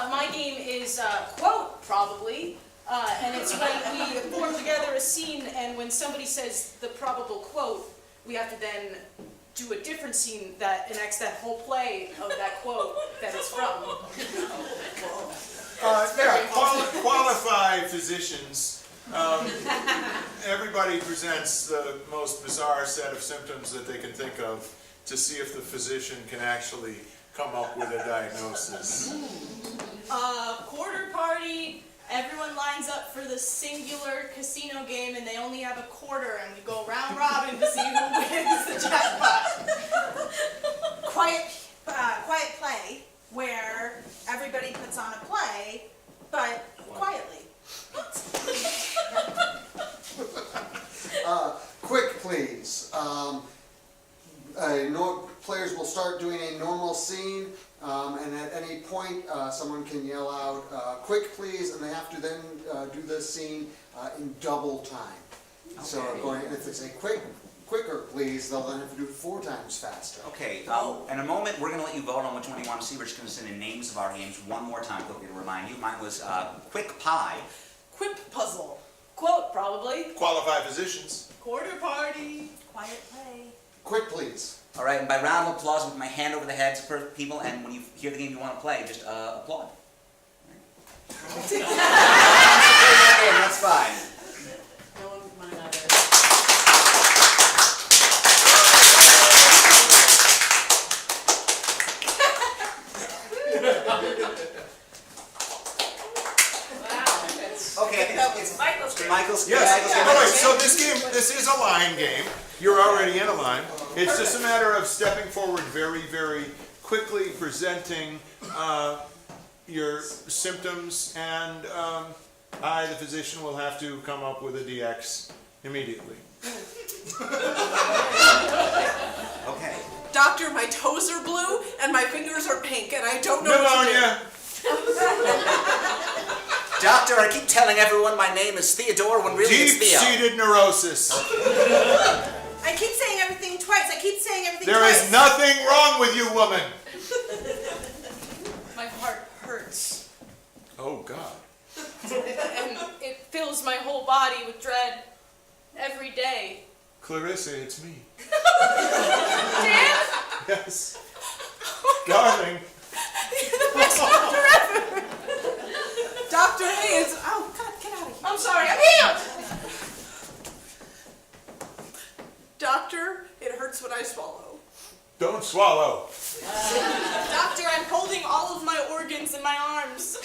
My game is quote, probably. And it's when we form together a scene, and when somebody says the probable quote, we have to then do a different scene that enacts that whole play of that quote that it's from. Qualified physicians. Everybody presents the most bizarre set of symptoms that they can think of to see if the physician can actually come up with a diagnosis. Quarter party. Everyone lines up for the singular casino game and they only have a quarter and we go round robin to see who wins the jackpot. Quiet play, where everybody puts on a play, but quietly. Quick, please. Players will start doing a normal scene, and at any point, someone can yell out, quick, please, and they have to then do the scene in double time. Okay. So if it's a quicker, please, they'll then have to do it 4 times faster. Okay, in a moment, we're going to let you vote on which one you want to see. We're just going to send in names of our games one more time quickly to remind you. Mine was Quick Pie. Quip Puzzle. Quote, probably. Qualified physicians. Quarter party. Quiet play. Quick, please. All right, and by round of applause, with my hand over the heads for people, and when you hear the game you want to play, just applaud. That's fine. No one mind either. Okay, I think it's Michael's game. Michael's. Yes, all right, so this is a line game. You're already in a line. It's just a matter of stepping forward very, very quickly, presenting your symptoms, and I, the physician, will have to come up with a DX immediately. Okay. Doctor, my toes are blue and my fingers are pink, and I don't know Pneumonia. Doctor, I keep telling everyone my name is Theodore when really it's Theo. Deep-seated neurosis. I keep saying everything twice. There is nothing wrong with you, woman. My heart hurts. Oh, God. And it fills my whole body with dread every day. Clarissa, it's me. Dan? Yes. Darling. You're the best doctor ever. Dr. Hayes. Oh, God, get out of here. I'm sorry, I'm healed! Doctor, it hurts when I swallow. Don't swallow. Doctor, I'm holding all of my organs in my arms.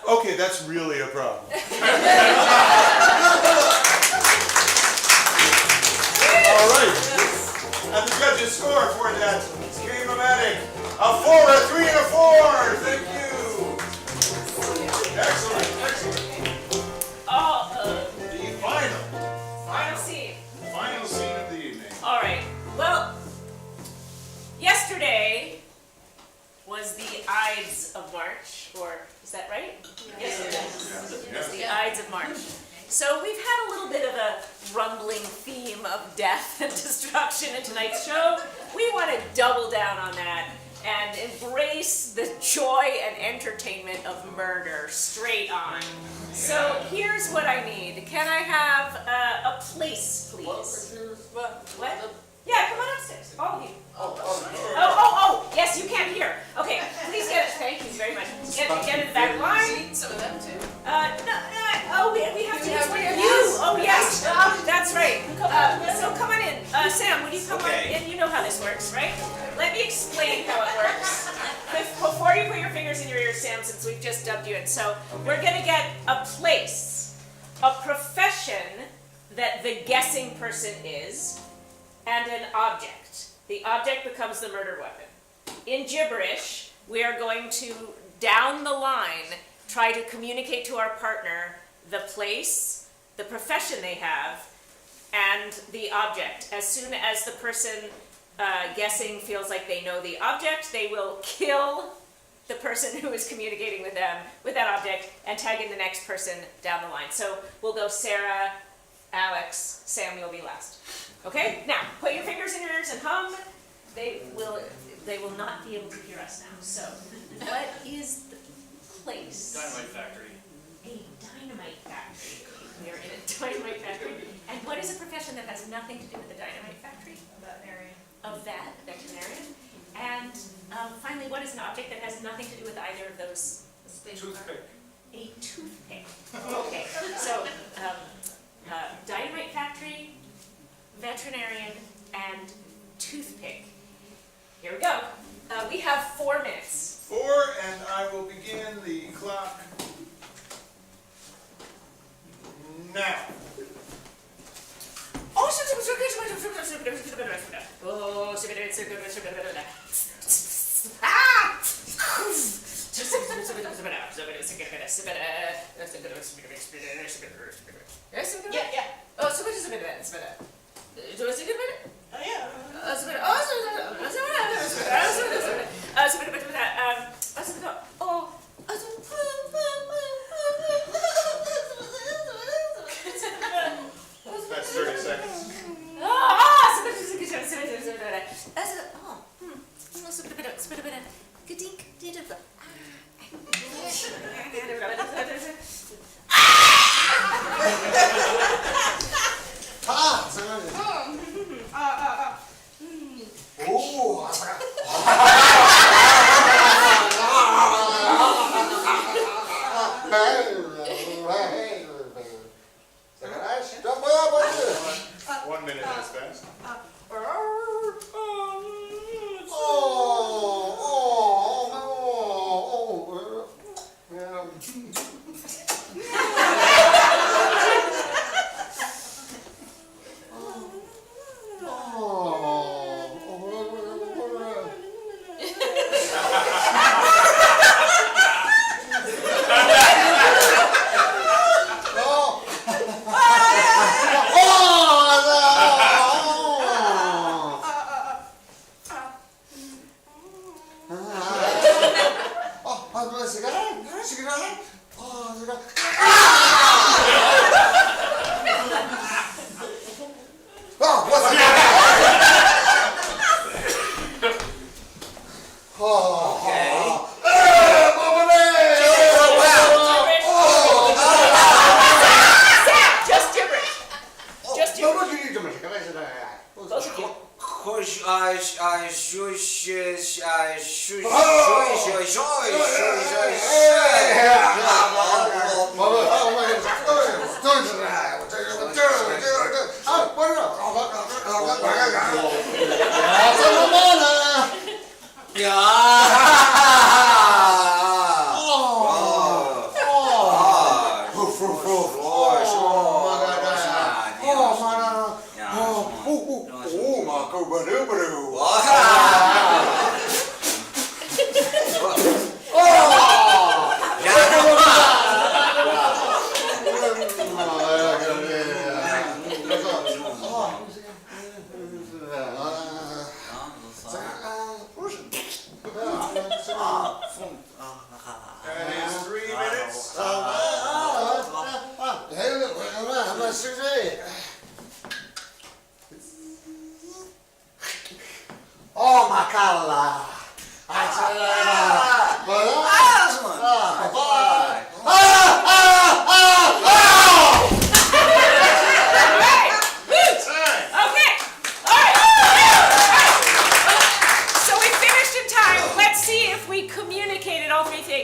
Okay, that's really a problem. All right. And the judges score for that Game-O-Matic. A 4, a 3, and a 4. Thank you. Excellent, excellent. The Final scene. final scene of the evening. All right. Well, yesterday was the Ides of March, or is that right? Yes. It was the Ides of March. So we've had a little bit of a rumbling theme of death and destruction in tonight's show. We want to double down on that and embrace the joy and entertainment of murder straight on. So here's what I need. Can I have a place, please? What? Yeah, come on upstairs, all of you. Oh, yes, you can't hear. Okay, please get it, thank you very much. Get in the back line. Some of them too. We have to use one of you. Oh, yes, that's right. So come on in. Sam, would you come on in? You know how this works, right? Let me explain how it works. Before you put your fingers in your ears, Sam, since we've just dubbed you in. So we're gonna get a place, a profession that the guessing person is, and an object. The object becomes the murder weapon. In gibberish, we are going to, down the line, try to communicate to our partner the place, the profession they have, and the object. As soon as the person guessing feels like they know the object, they will kill the person who is communicating with them with that object and tag in the next person down the line. So we'll go Sarah, Alex, Sam, you'll be last. Okay? Now, put your fingers in your ears and hum. They will not be able to hear us now. So, what is the place? Dynamite factory. A dynamite factory. We are in a dynamite factory. And what is a profession that has nothing to do with the dynamite factory? Veterinarian. And finally, what is an object that has nothing to do with either of those? Toothpick. A toothpick. Okay. So, dynamite factory, veterinarian, and toothpick. Here we go. We have 4 minutes. 4, and I will begin the clock now. That's 30 seconds. One minute has passed.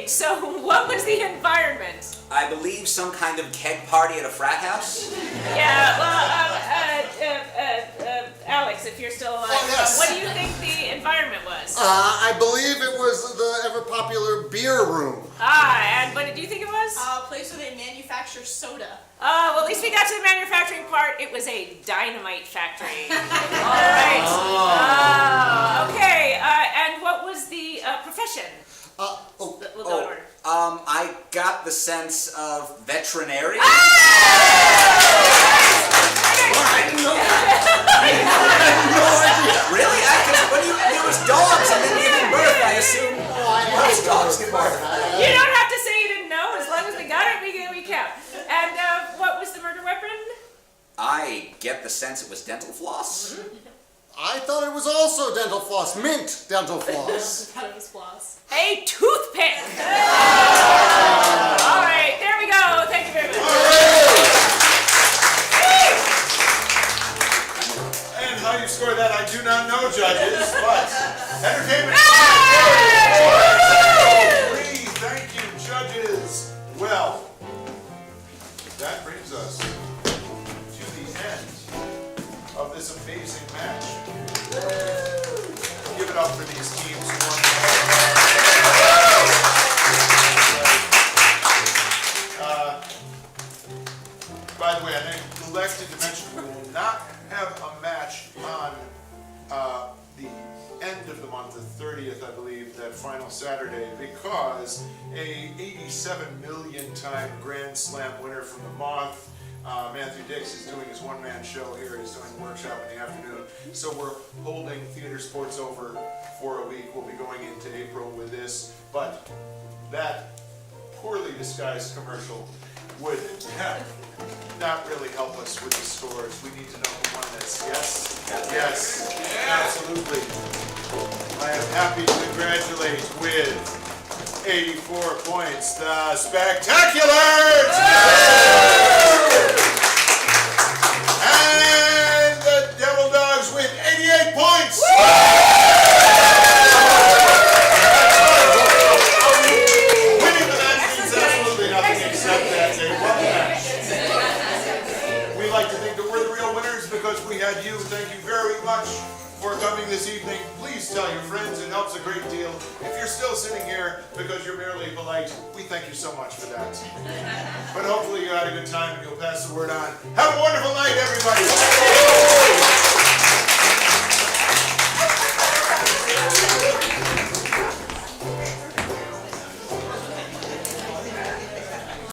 So, what was the environment? I believe some kind of keg party at a frat house? Yeah, well, Alex, if you're still alive, yes. What do you think the environment was? I believe it was the ever-popular beer room. And what did you think it was? A place where they manufacture soda. Well, at least we got to the manufacturing part. It was a dynamite factory. All right. Okay, and what was the profession? We'll go in order. I got the sense of veterinarian. I didn't know that. Really? There was dogs and then giving birth, I assume. Most dogs give birth. You don't have to say you didn't know. As long as we got it, we count. And what was the murder weapon? I get the sense it was dental floss. I thought it was also dental floss, mint dental floss. I thought it was floss. A toothpick. All right, there we go. Thank you very much. And how you score that, I do not know, judges, but entertainment. Thank you, judges. Well, that brings us to the end of this amazing match. Give it up for these teams. By the way, I neglected to mention we will not have a match on the end of the month, the 30th, I believe, that final Saturday, because a 87 million time Grand Slam winner from the Moth, Matthew Dix, is doing his one-man show here. He's doing a workshop in the afternoon. So we're holding Theatresports over for a week. We'll be going into April with this, but that poorly disguised commercial would not really help us with the scores. We need to know who won this. Yes? Yes. Absolutely. I am happy to congratulate with 84 points the Spectaculars! And the Devil Dogs with 88 points! Winning the match means absolutely nothing except that they won the match. We like to think that we're the real winners because we had you. Thank you very much for coming this evening. Please tell your friends. It helps a great deal. If you're still sitting here because you're merely polite, we thank you so much for that. But hopefully you had a good time and you'll pass the word on. Have a wonderful night, everybody.